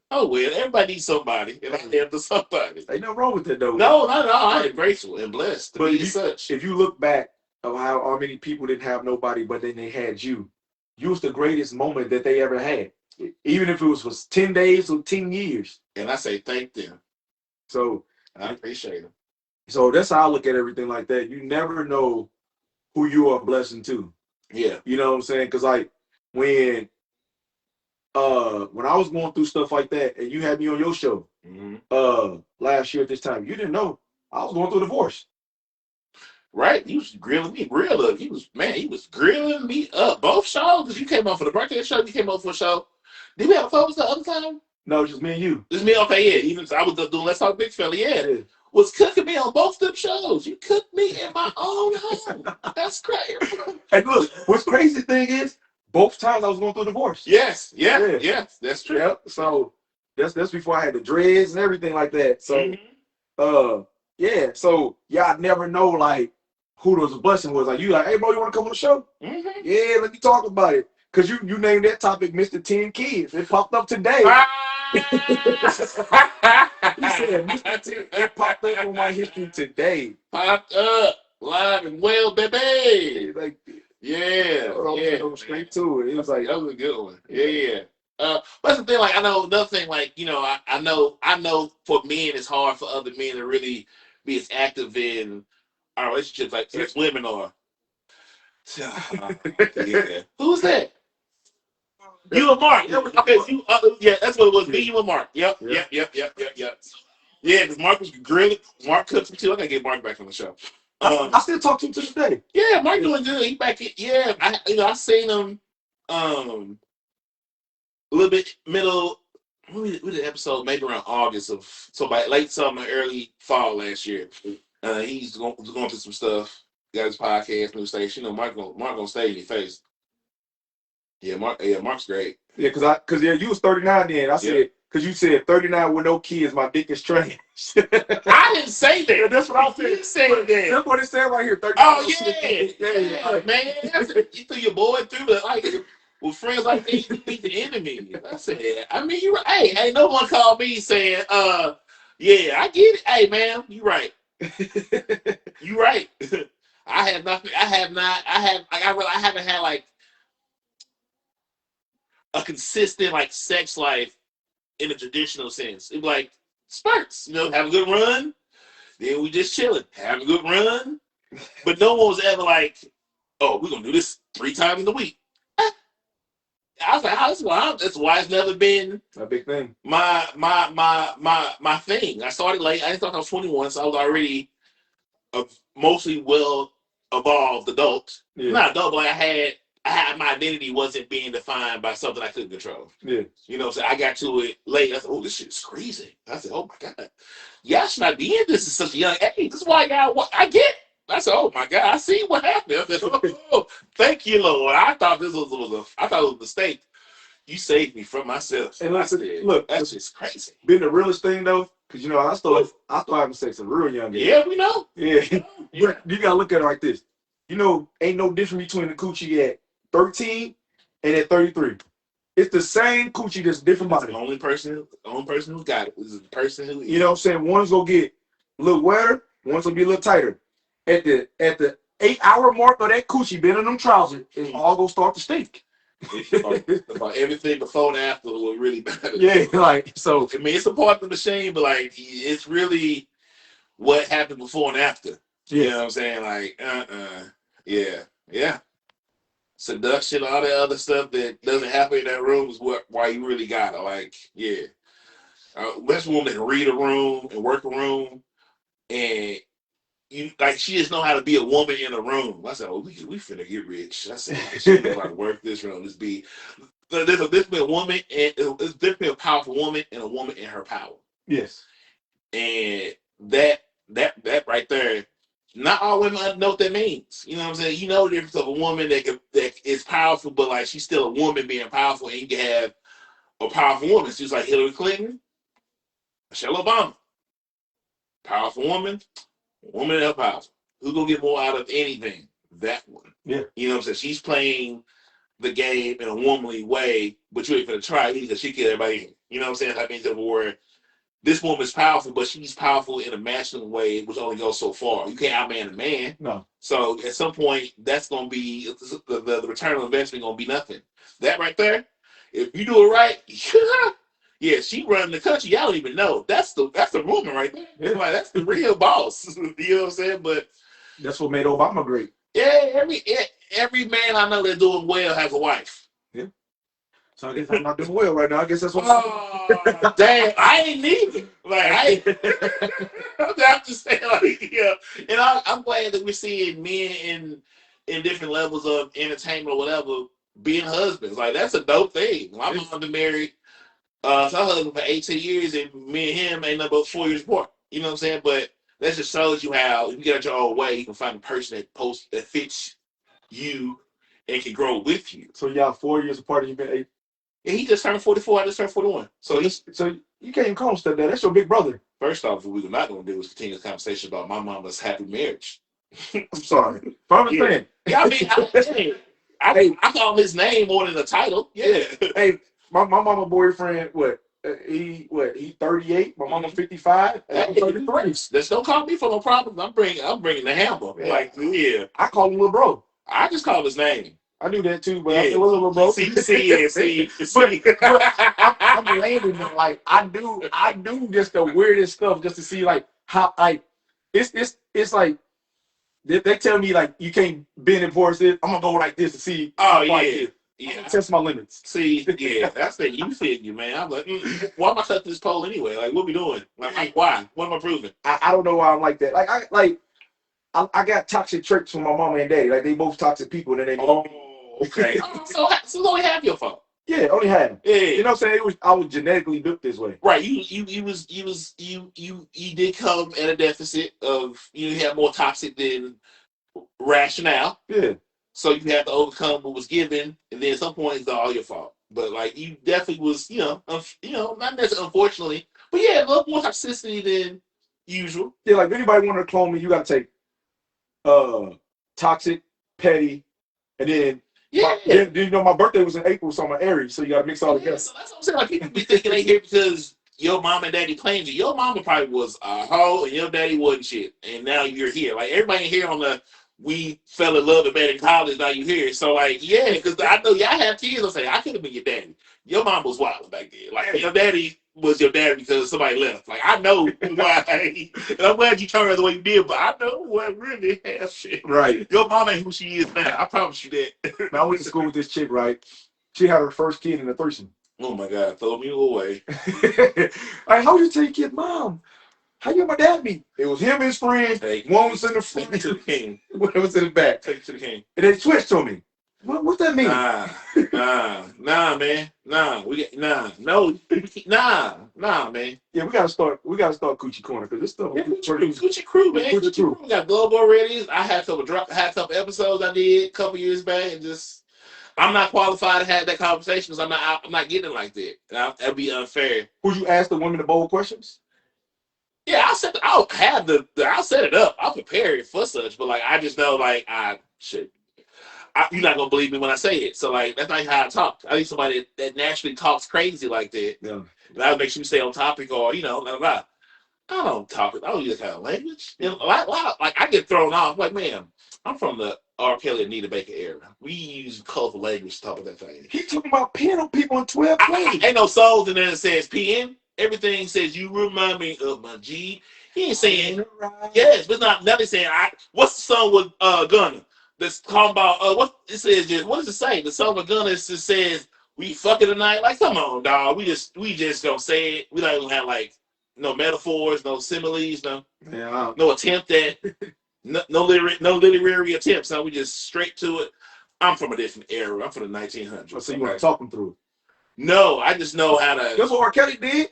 oh well, everybody needs somebody, and I am to somebody. Ain't no wrong with that though. No, not at all. I am grateful and blessed to be such. If you look back of how many people didn't have nobody, but then they had you, you was the greatest moment that they ever had. Even if it was 10 days or 10 years. And I say thank them. So I appreciate them. So that's how I look at everything like that. You never know who you are a blessing to. Yeah. You know what I'm saying? Because like when I was going through stuff like that and you had me on your show last year at this time, you didn't know I was going through a divorce. Right? He was grilling me real up. He was grilling me up. Both shows, because you came on for the birthday show, you came on for a show. Did we have a focus the other time? No, just me and you. Just me, okay, yeah. Even I was doing Let's Talk Big Fella, yeah. Was cooking me on both them shows. You cooked me in my own home. That's crazy. And look, what's crazy thing is, both times I was going through a divorce. Yes, that's true. Yep. So that's before I had the dreads and everything like that. So yeah. So y'all never know like who those blessing was. Like you like, hey bro, you want to come on the show? Yeah, let me talk about it. Cause you named that topic Mr. 10 Kids. It popped up today. He said Mr. 10, it popped up on my history today. Popped up live and well, baby. Like, yeah. Straight to it. It was like that was a good one. Yeah. But the thing, like I know another thing, like I know for men it's hard for other men to really be as active in our relationships like as women are. Yeah. Who's that? You and Mark. Okay, yeah, that's what it was. Me, you and Mark. Yep. Yeah, because Mark was grilling. Mark cooked him too. I gotta get Mark back on the show. I still talk to him to this day. Yeah, Mark doing good. He back in. Yeah, I seen him a little bit middle. We did an episode maybe around August so by late summer, early fall last year. He's going through some stuff. Got his podcast, new station. Mark gonna stay in your face. Yeah, Mark's great. Yeah, cause you was 39 then. I said, cause you said 39 with no kids, my dick is trash. I didn't say that. That's what I said. You said that. That's what it said right here. 39. Oh yeah, man. You threw your boy through the with friends like that, you beat the enemy. I said, I mean, you right. Hey, ain't no one called me saying, yeah, I get it. Hey, man, you right. You right. I have nothing. I haven't had like a consistent like sex life in a traditional sense. It's like spurts, have a good run, then we just chilling, have a good run. But no one was ever like, oh, we're gonna do this 3 times a week. I was like, that's why it's never been a big thing. My thing. I started late. I didn't start until I was 21, so I was already a mostly well evolved adult. Yeah. Not adult, but I had my identity wasn't being defined by something I couldn't control. Yeah. So I got to it late. I said, oh, this shit's crazy. I said, oh my God. Y'all should not be in this at such a young age. This is why I get. I said, oh my God, I see what happened. I said, oh, thank you, Lord. I thought this was a mistake. You saved me from myself. And look, that's just crazy. Been the realest thing though, because I started having sex at a real young age. Yeah, we know. Yeah. But you gotta look at it like this. Ain't no difference between the coochie at 13 and at 33. It's the same coochie, just different body. The only person who got it is the person who. You know what I'm saying? One's gonna get a little wetter, one's gonna be a little tighter. At the 8-hour mark of that coochie been in them trousers, it's all gonna start to stink. About everything before and after will really matter. Yeah, like so. I mean, it's a part of the machine, but like it's really what happened before and after. You know what I'm saying? Like, yeah. Seduction, all that other stuff that doesn't happen in that room is why you really got it. Like, yeah. Best woman that can read a room and work a room and like she just know how to be a woman in a room. I said, oh, we finna get rich. I said, she know how to work this room. This be there's been a woman and there's been a powerful woman and a woman in her power. Yes. And that right there, not all women know what that means. You know what I'm saying? You know the difference of a woman that is powerful, but like she's still a woman being powerful, and you can have a powerful woman. She's like Hillary Clinton, Michelle Obama, powerful woman in her power. Who's gonna get more out of anything? That one. Yeah. You know what I'm saying? She's playing the game in a womanly way, but you ain't gonna try because she get everybody in. You know what I'm saying? That means that where this woman's powerful, but she's powerful in a masculine way, which only goes so far. You can't outman a man. No. So at some point, that's going to be the return on investment going to be nothing. That right there, if you do it right, yeah, she running the country. Y'all don't even know. That's the woman right there. Yeah. Like that's the real boss. You know what I'm saying? But that's what made Obama great. Yeah, every man I know that's doing well has a wife. Yeah. So I guess I'm not doing well right now. I guess that's what. Damn, I ain't neither. Like I'm just saying, like, yeah. And I'm glad that we're seeing men in different levels of entertainment or whatever being husbands. Like that's a dope thing. My mom been married to her husband for 18 years, and me and him ain't nothing but 4 years apart. You know what I'm saying? But that just shows you how if you get out your own way, you can find a person that fits you and can grow with you. So y'all 4 years apart, and you've been 8. Yeah, he just turned 44. I just turned 41. So you can't even call him stepdad. That's your big brother. First off, what we were not going to do was continue this conversation about my mama's happy marriage. I'm sorry. But I'm saying. Yeah, I mean, I call him his name more than the title. Yeah. Hey, my mama boyfriend, he 38. My mama 55. And I'm 33. Just don't call me for no problems. I'm bringing the hammer. Yeah. Like, yeah. I call him little bro. I just call his name. I knew that too, but yeah. I feel a little bro. See. But I'm landing them like I do just the weirdest stuff just to see like how it's like they tell me like you can't bend and force it. I'm gonna go like this to see. Oh yeah. Yeah, test my limits. See, yeah, that's the you figure, man. I'm like, why am I touching this pole anyway? Like, what we doing? Like, why? What am I proving? I don't know why I'm like that. I got toxic traits from my mama and daddy. Like they both toxic people. Then they. Oh, okay. So it's only half your fault. Yeah, only half. Yeah. You know what I'm saying? I was genetically built this way. Right. You did come at a deficit of you had more toxic than rationale. Yeah. So you had to overcome what was given, and then at some point it's all your fault. But like you definitely was, not necessarily unfortunately, but yeah, a little more toxicity than usual. Yeah, like if anybody wanted to clone me, you gotta take toxic, petty, and then my birthday was in April, so I'm an Aries, so you gotta mix all together. So that's what I'm saying. Like people be thinking they here because your mom and daddy claimed you. Your mama probably was a hoe and your daddy wasn't shit. And now you're here. Like everybody here on the we fell in love and met in college, now you here. So like, yeah, because I know y'all have kids. I'll say, I could have been your daddy. Your mom was wild back then. Like your daddy was your daddy because somebody left. Like I know why. And I'm glad you turned the way you did, but I know what really has shit. Right. Your mom ain't who she is now. I promise you that. Now I went to school with this chick, right? She had her first kid in a threesome. Oh my God, throw me away. Like, how you take your mom? How you and my dad meet? It was him and his friend. Hey, one was in the front. To the king. One was in the back. Take it to the king. And they switched to me. What's that mean? Nah, man. Nah, man. Yeah, we gotta start Coochie Corner because this stuff. Yeah, Coochie Crew, man. Coochie Crew. We got Global Readies. I had a couple episodes I did a couple years back, and just I'm not qualified to have that conversation because I'm not getting it like that. That'd be unfair. Would you ask the women the bold questions? Yeah, I'll set it up. I'll prepare it for such, but like I just know like you're not gonna believe me when I say it. So like that's not how I talk. I need somebody that naturally talks crazy like that. Yeah. That'll make sure you stay on topic or blah, blah, blah. I don't talk. I don't use that kind of language. You know, like I get thrown off. Like, man, I'm from the R. Kelly and Anita Baker era. We use colorful language to talk about that thing. He talking about peeing on people in 12 plays. Ain't no songs in there that says peeing. Everything says you remind me of my G. He ain't saying yes, but nothing saying what's the song with Gunna that's talking about what it says what does it say? The song with Gunna just says we fucking tonight. Like, come on, dog. We just don't say it. We don't even have like no metaphors, no similes, no attempt at No literary attempts. So we just straight to it. I'm from a different era. I'm from the 1900s. So you want to talk them through? No, I just know how to. That's what R. Kelly did.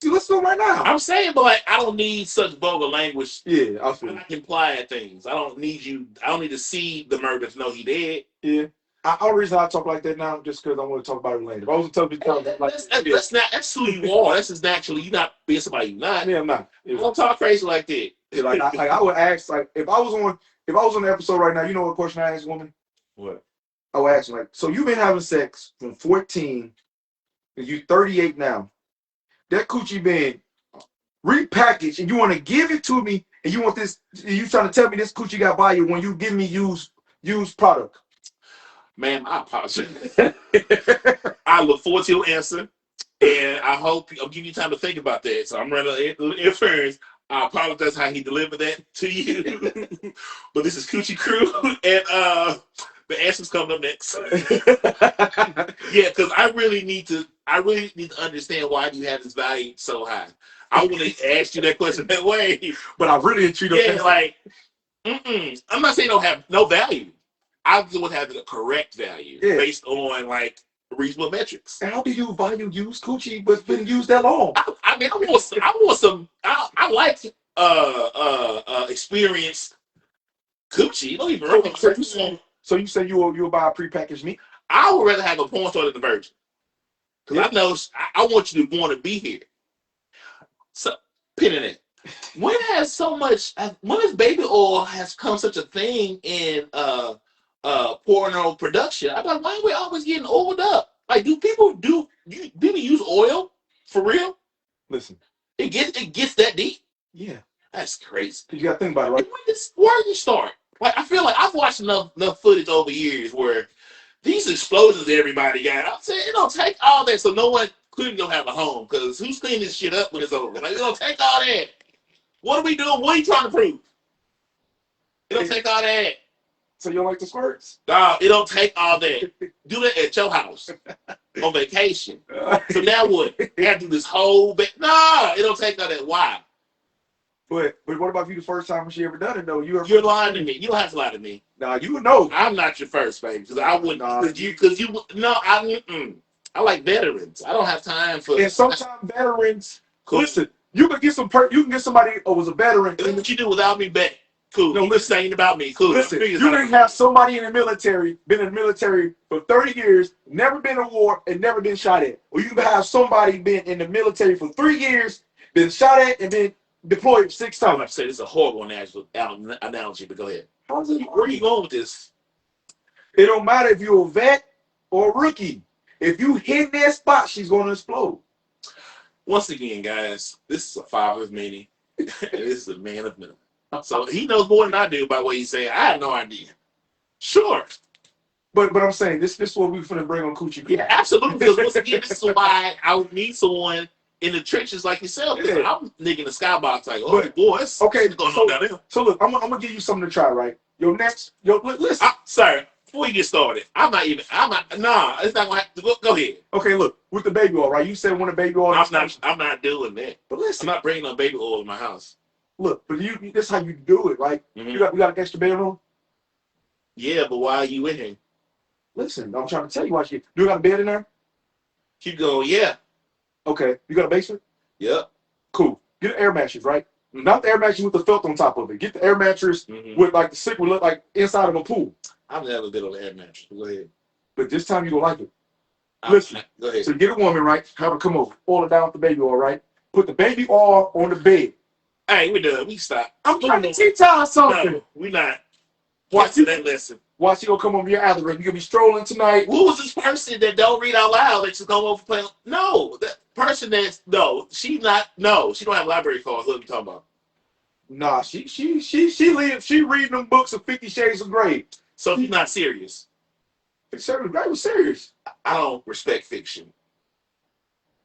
See, let's do it right now. I'm saying, but like, I don't need such vulgar language. Yeah, I feel. I can imply at things. I don't need you. I don't need to see the murder to know he did. Yeah. Only reason I talk like that now just because I want to talk about it later. If I was to talk about that's who you are. That's just naturally. You're not being somebody you're not. Yeah, I'm not. Yeah. Don't talk crazy like that. Yeah, I would ask, like, if I was on the episode right now, you know what question I asked woman? What? I would ask, like, so you've been having sex from 14 and you 38 now. That coochie been repackaged and you want to give it to me and you want this, you trying to tell me this coochie got value when you give me used product. Ma'am, I apologize. I look forward to your answer, and I hope I'll give you time to think about that. So I'm running inference. I apologize how he delivered that to you, but this is Coochie Crew, and the answer's coming up next. Yeah, because I really need to understand why you have this value so high. I want to ask you that question that way, but I really treat them like, I'm not saying don't have no value. I would have the correct value based on like reasonable metrics. How do you value used coochie but been used that long? I mean, I want some. I like experienced coochie. Don't even. So you say you'll buy a prepackaged meat? I would rather have a porn star than a virgin. Because I know I want you to want to be here. So pin in it. When has baby oil has become such a thing in porno production? I'm like, why are we always getting oiled up? Like, do people use oil for real? Listen, it gets that deep. Yeah, that's crazy. You gotta think about it, right? Where do you start? Like, I feel like I've watched enough footage over years where these explosions everybody got. I'm saying it don't take all that, so no one couldn't go have a home because who's cleaning this shit up when it's over? Like, it don't take all that. What are we doing? What are you trying to prove? It don't take all that. So you don't like the squirts? Nah, it don't take all that. Do that at your house on vacation. So now what? You have to do this whole Nah, it don't take all that. Why? But what about you the first time she ever done it though? You're lying to me. You don't have to lie to me. Nah, you would know. I'm not your first, baby. Because I wouldn't. I like veterans. I don't have time for. And sometimes veterans. Listen, you can get somebody who was a veteran. What you do without me back? Cool. No, listen, ain't about me. Cool. Listen, you can have somebody in the military, been in the military for 30 years, never been in war, and never been shot at. Or you can have somebody been in the military for 3 years, been shot at, and been deployed 6 times. I'm about to say this is a horrible analogy, but go ahead. Where are you going with this? It don't matter if you're a vet or a rookie. If you hit that spot, she's going to explode. Once again, guys, this is a father's meeting, and this is a man of minimum. So he knows more than I do about what he's saying. I have no idea. Sure. But I'm saying, this is what we're going to bring on Coochie. Yeah, absolutely. Because once again, this is why I would need someone in the trenches like yourself. Yeah. I'm nigga the skybox like, boy, it's okay, going on down there. So look, I'm going to give you something to try, right? Listen. Sorry, before you get started, nah, it's not going to have to. Go ahead. Okay, look, with the baby oil, right? You said when the baby oil. I'm not doing that. But listen, I'm not bringing no baby oil in my house. Look, but this is how you do it, right? Mm-hmm. You got an extra bedroom? Yeah, but why are you in here? Listen, I'm trying to tell you why you got a bed in there? Keep going, yeah. Okay, you got a basement? Yep. Cool. Get an air mattress, right? Mm-hmm. Not the air mattress with the felt on top of it. Get the air mattress with like the sick would look like inside of a pool. I've never been on the air mattress. Go ahead. But this time you don't like it. Listen, go ahead. So get a woman, right? Have her come over. Oil it down with the baby oil, right? Put the baby oil on the bed. Hey, we're done. We stop. I'm trying to teach y'all something. No, we're not. Watch that lesson. Watch you gonna come over your algorithm. You're gonna be strolling tonight. Who was this person that don't read out loud that just go over playing? No, that person she don't have library cards. What are you talking about? Nah, she reading them books of 50 Shades of Grey. So she's not serious. 50 Shades of Grey was serious. I don't respect fiction.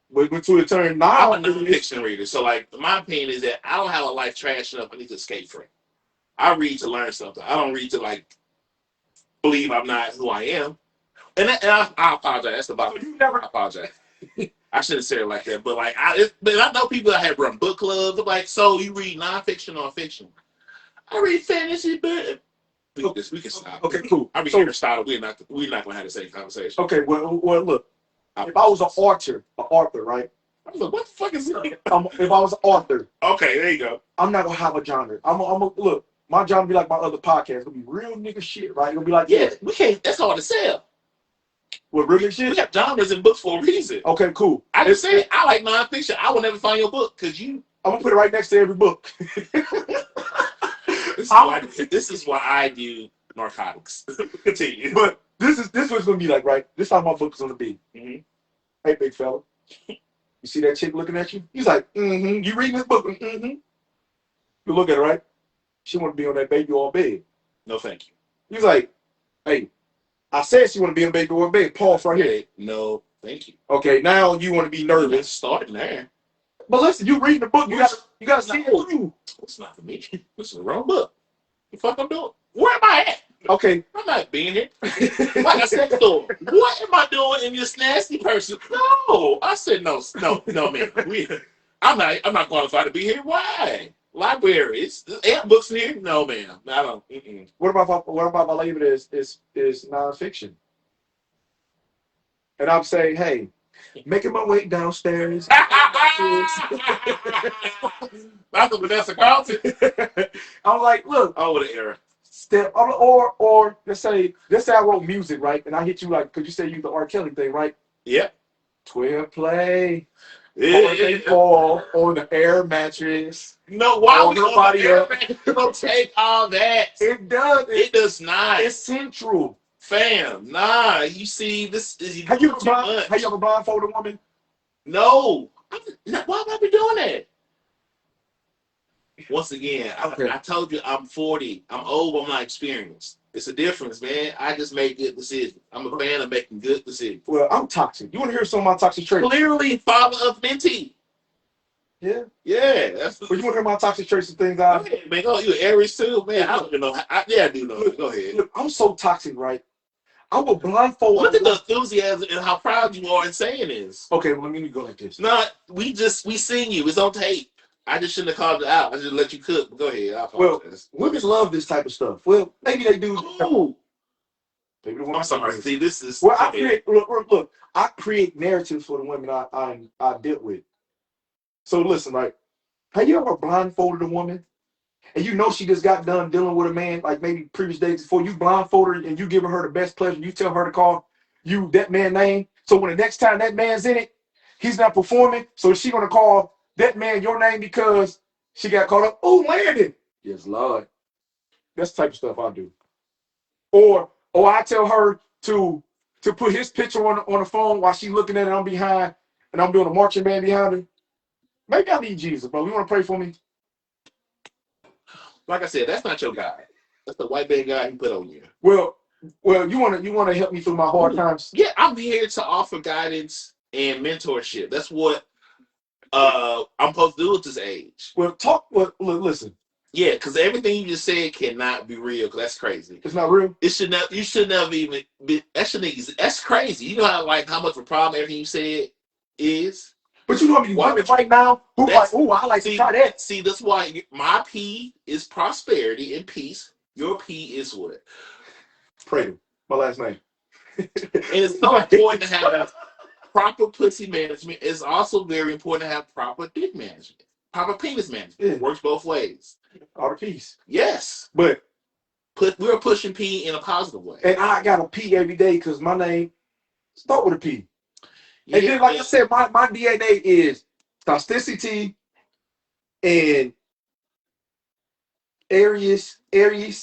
But to it turn now, I'm a non-fiction reader. So like my opinion is that I don't have a life trash enough I need to escape from. I read to learn something. I don't read to like believe I'm not who I am. And I apologize. That's the bottom. I apologize. I shouldn't say it like that. But like I know people that have run book clubs. Like, so you read non-fiction or fiction? I read fantasy, but we can stop. Okay, cool. I read Aristotle. We're not gonna have the same conversation. Okay, well, look. If I was an author, right? I was like, what the fuck is it? If I was an author, okay, there you go. I'm not gonna have a genre. I'm look. My genre be like my other podcast. It'll be real nigga shit, right? It'll be like we can't. That's hard to sell. What real nigga shit? We have genres in books for a reason. Okay, cool. I just say I like nonfiction. I will never find your book because you. I'm gonna put it right next to every book. This is why I do narcotics. Continue. But this is what's gonna be like, right? This is how my book is gonna be. Mm-hmm. Hey, big fella, you see that chick looking at you? He's like, mm-hmm. You reading this book? Mm-hmm. You look at her, right? She want to be on that baby oil bed. No, thank you. He's like, hey, I said she want to be on baby oil bed. Pause right here. No, thank you. Okay, now you want to be nervous. Starting there. But listen, you reading the book, you gotta see it through. It's not for me. This is the wrong book. The fuck I'm doing? Where am I at? Okay. I'm not being here. Like I said, so what am I doing in this nasty person? No. I said no, man. I'm not qualified to be here. Why? Libraries. Ain't books in here? No, man. I don't. Mm-mm. What about if I label it is nonfiction? And I'm saying, hey, making my way downstairs. That's a Vanessa Carlton. I'm like, look. Oh, what an era. Or let's say I wrote music, right? And I hit you like, because you said you the R. Kelly thing, right? Yep. 12 play. They fall on the air mattress. No, why would nobody else don't take all that? It does. It does not. It's central. Fam, nah. You see, this is have you ever blindfolded a woman? No. Why would I be doing that? Once again, I told you I'm 40. I'm old, but I'm not experienced. It's a difference, man. I just make good decisions. I'm a fan of making good decisions. Well, I'm toxic. You want to hear some of my toxic traits? Clearly, father of Minty. Yeah. Yeah. But you want to hear my toxic traits and things? Man, oh, you Aries too? Man, I don't even know. I do know. Go ahead. Look, I'm so toxic, right? I will blindfold. Look at the enthusiasm and how proud you are in saying this. Okay, well, let me go like this. No, we seen you. It's on tape. I just shouldn't have called it out. I just let you cook. But go ahead. Well, women love this type of stuff. Well, maybe they do. Oh. Maybe I'm sorry. See, this is. Well, look. I create narratives for the women I deal with. So listen, right? Have you ever blindfolded a woman, and you know she just got done dealing with a man like maybe previous days before? You blindfold her and you giving her the best pleasure. You tell her to call you that man name. So when the next time that man's in it, he's not performing. So she gonna call that man your name because she got caught up. Oh, Landon. Yes, Lord. That's the type of stuff I do. Or I tell her to put his picture on the phone while she's looking at it. I'm behind, and I'm doing a marching band behind her. Maybe I need Jesus, bro. You want to pray for me? Like I said, that's not your guy. That's the white man guy he put on you. Well, you want to help me through my hard times? Yeah, I'm here to offer guidance and mentorship. That's what I'm supposed to do at this age. Well, listen. Yeah, because everything you just said cannot be real. Because that's crazy. It's not real. It should not. You should never even be. That's crazy. You know how much of a problem everything you said is. But you know what I mean? Right now, who like? Oh, I like to try that. See, that's why my P is prosperity and peace. Your P is what? Pray. My last name. And it's so important to have proper pussy management. It's also very important to have proper dick management, proper penis management. Yeah. It works both ways. All the peace. Yes, but we're pushing P in a positive way. And I got a P every day because my name start with a P. Yeah, and then, like I said, my DNA is toxicity and Aries,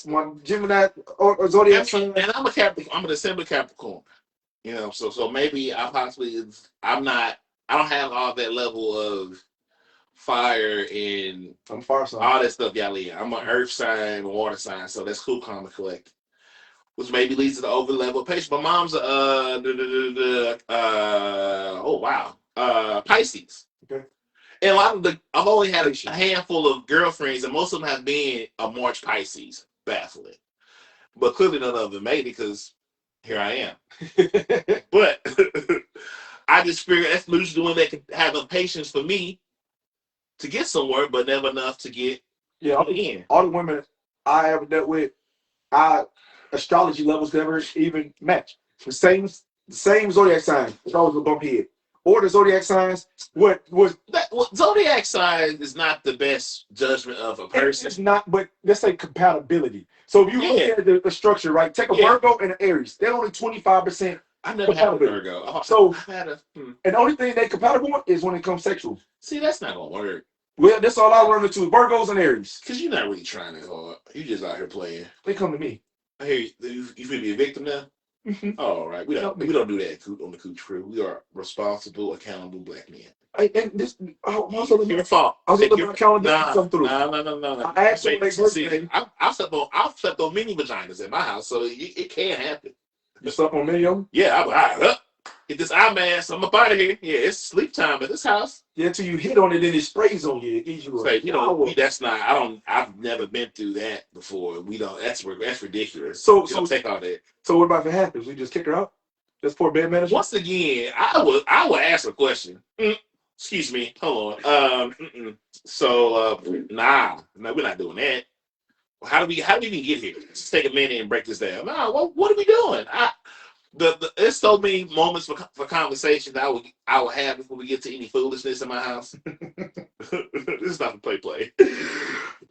my Gemini or zodiac sign. And I'm a Capricorn. I'm an December Capricorn. You know, so maybe I don't have all that level of fire and I'm fire sign. All that stuff y'all in. I'm an earth sign, a water sign, so that's cool, calm, and collected. Which maybe leads to the over level of patience. My mom's Pisces. Okay. And a lot of I've only had a handful of girlfriends, and most of them have been a March Pisces. Baffling. But clearly none of them made it because here I am. But I just figured that's usually the one that can have the patience for me to get somewhere, but never enough to get in. All the women I ever dealt with, our astrology levels never even match. The same zodiac sign is always a bump head. Or the zodiac signs, what was zodiac sign is not the best judgment of a person. it's not, but let's say compatibility. So if you look Yeah. at the structure, right? Take a Yeah. Virgo and an Aries. They're only 25%. I've never had a Virgo. So I've had a. and the only thing they compatible with is when it comes sexual. See, that's not gonna work. Well, that's all I run into: Virgos and Aries. Cause you're not really trying that hard. You just out here playing. They come to me. Hey, you feel be a victim now? All right, we don't do that on the Cooch Crew. We are responsible, accountable black men. And this also your fault. I was looking at calendar come through. No. I asked them I've slept on many vaginas in my house, so it can happen. You slept on many of them? Yeah, get this eye mask. I'm up out of here. Yeah, it's sleep time at this house. Yeah, until you hit on it, then it sprays on you. It gives you that's not. I've never been through that before. We don't. That's ridiculous. So take all that. So what about if it happens? We just kick her out? Just for bed management? Once again, I would ask a question. Excuse me. Hold on. So nah, we're not doing that. How do we even get here? Let's take a minute and break this down. Nah, what are we doing? There's so many moments for conversation that I will have before we get to any foolishness in my house. This is not the play.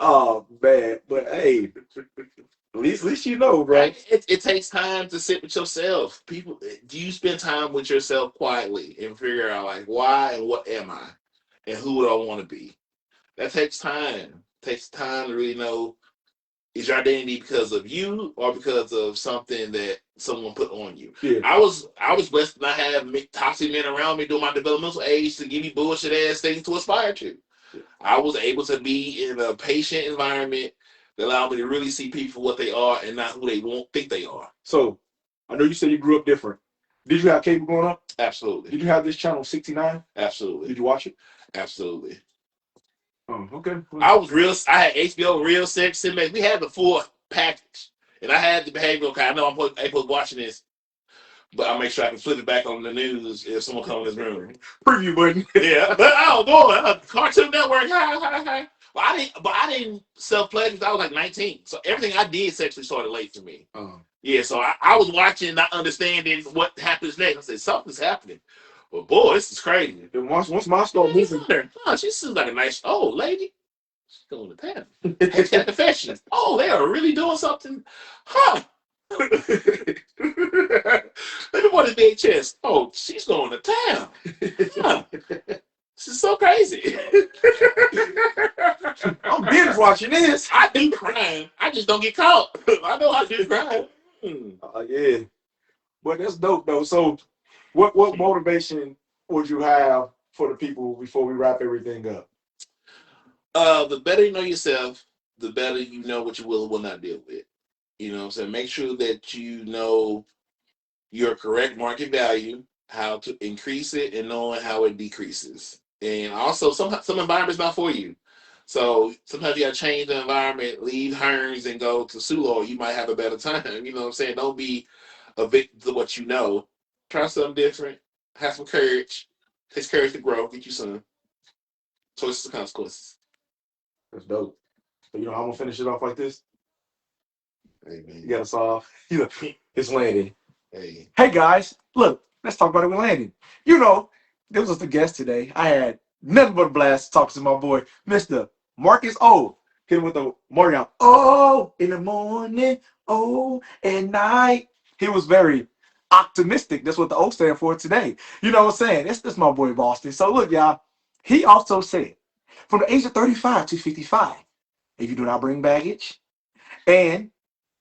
Oh man, but hey, at least you know, bro. It takes time to sit with yourself. People, do you spend time with yourself quietly and figure out like why and what am I, and who do I want to be? That takes time. It takes time to really know, is your identity because of you or because of something that someone put on you? Yeah. I was blessed to not have toxic men around me during my developmental age to give me bullshit ass things to aspire to. I was able to be in a patient environment that allowed me to really see people for what they are and not who they won't think they are. So, I know you said you grew up different. Did you have cable growing up? Absolutely. Did you have this channel 69? Absolutely. Did you watch it? Absolutely. Oh, okay. I had HBO, Real Sex, Cinemax. We had the full package. And I had the behavioral kind. I know I'm supposed to watching this, but I'll make sure I can flip it back on the news if someone comes in this room. Preview button. Yeah. But oh boy, Cartoon Network. Hi. But I didn't self-play because I was like 19. So everything I did sexually started late for me. Yeah, so I was watching, not understanding what happens next. I said, something's happening. Well, boy, this is crazy. And once my start moving. She seems like a nice old lady. She's going to town. Hashtag confessions. Oh, they are really doing something. Huh. Let me watch the VHS. Oh, she's going to town. Huh. This is so crazy. I'm binge watching this. I do crime. I just don't get caught. I know I do crime. Yeah. But that's dope though. So what motivation would you have for the people before we wrap everything up? The better you know yourself, the better you know what you will and will not deal with. You know what I'm saying? Make sure that you know your correct market value, how to increase it, and knowing how it decreases. And also, some environment's not for you. So sometimes you got to change the environment, leave Hearns and go to Sula. You might have a better time. You know what I'm saying? Don't be a victim to what you know. Try something different. Have some courage. Takes courage to grow. Get you some choices and consequences. That's dope. So, I'm going to finish it off like this. Hey, man. You got to solve. It's Landon. Hey, guys. Look, let's talk about it with Landon. This was the guest today. I had nothing but a blast talking to my boy, Mr. Marcus O. Hit him with the morning. Oh, in the morning. Oh, at night. He was very optimistic. That's what the O stand for today. You know what I'm saying? That's my boy Boston. So look, y'all. He also said, from the age of 35 to 55, if you do not bring baggage and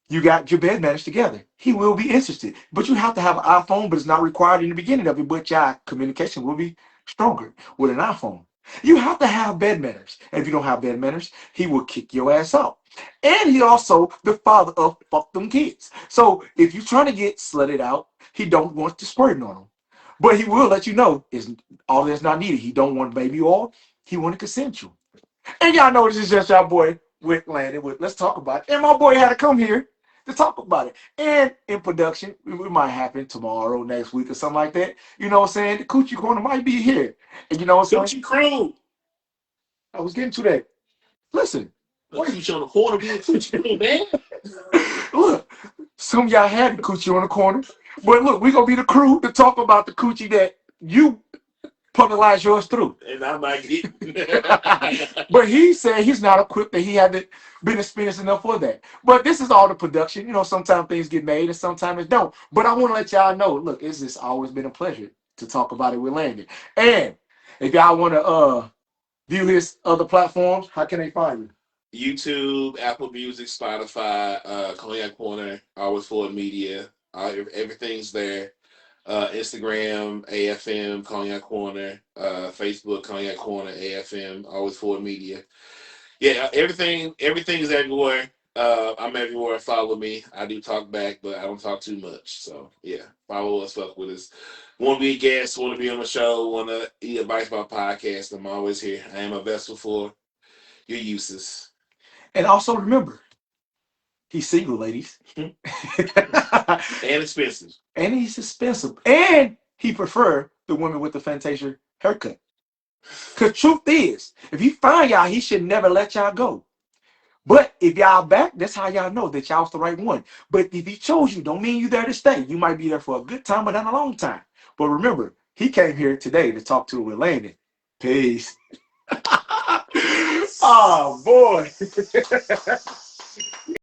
you got your bed managed together, he will be interested. But you have to have an iPhone, but it's not required in the beginning of it. But your communication will be stronger with an iPhone. You have to have bed manners. And if you don't have bed manners, he will kick your ass out. And he also the father of fuck them kids. So if you're trying to get slutted out, he don't want to squirt on them. But he will let you know is all that's not needed. He don't want baby oil. He want to consent you. And y'all know this is just our boy Wick Landon. Let's talk about it. And my boy had to come here to talk about it. And in production, it might happen tomorrow, next week, or something like that. You know what I'm saying? The Coochie Corner might be here. And you know what I'm saying? Coochie Crew. I was getting to that. Listen, A coochie on the corner being coochie, man. Look, some of y'all had the coochie on the corner, but look, we gonna be the crew to talk about the coochie that you penalize yours through. And I might get. But he said he's not equipped, that he hadn't been experienced enough for that. But this is all the production. You know, sometimes things get made and sometimes it don't. But I want to let y'all know, look, it's just always been a pleasure to talk about it with Landon. And if y'all want to view his other platforms, how can they find you? YouTube, Apple Music, Spotify, Cognac Corner, Always Forward Media. Everything's there. Instagram, AFM, Cognac Corner. Facebook, Cognac Corner, AFM, Always Forward Media. Yeah, everything is everywhere. I'm everywhere. Follow me. I do talk back, but I don't talk too much. So yeah, follow us, fuck with us. Want to be a guest? Want to be on the show? Want to eat advice about podcast? I'm always here. I am a vessel for your uses. And also remember, he's single, ladies. And expensive. And he's expensive. And he prefer the women with the Fantasia haircut. Because truth is, if he find y'all, he should never let y'all go. But if y'all back, that's how y'all know that y'all's the right one. But if he chose you, don't mean you there to stay. You might be there for a good time, but not a long time. But remember, he came here today to talk to it with Landon. Peace. Oh, boy.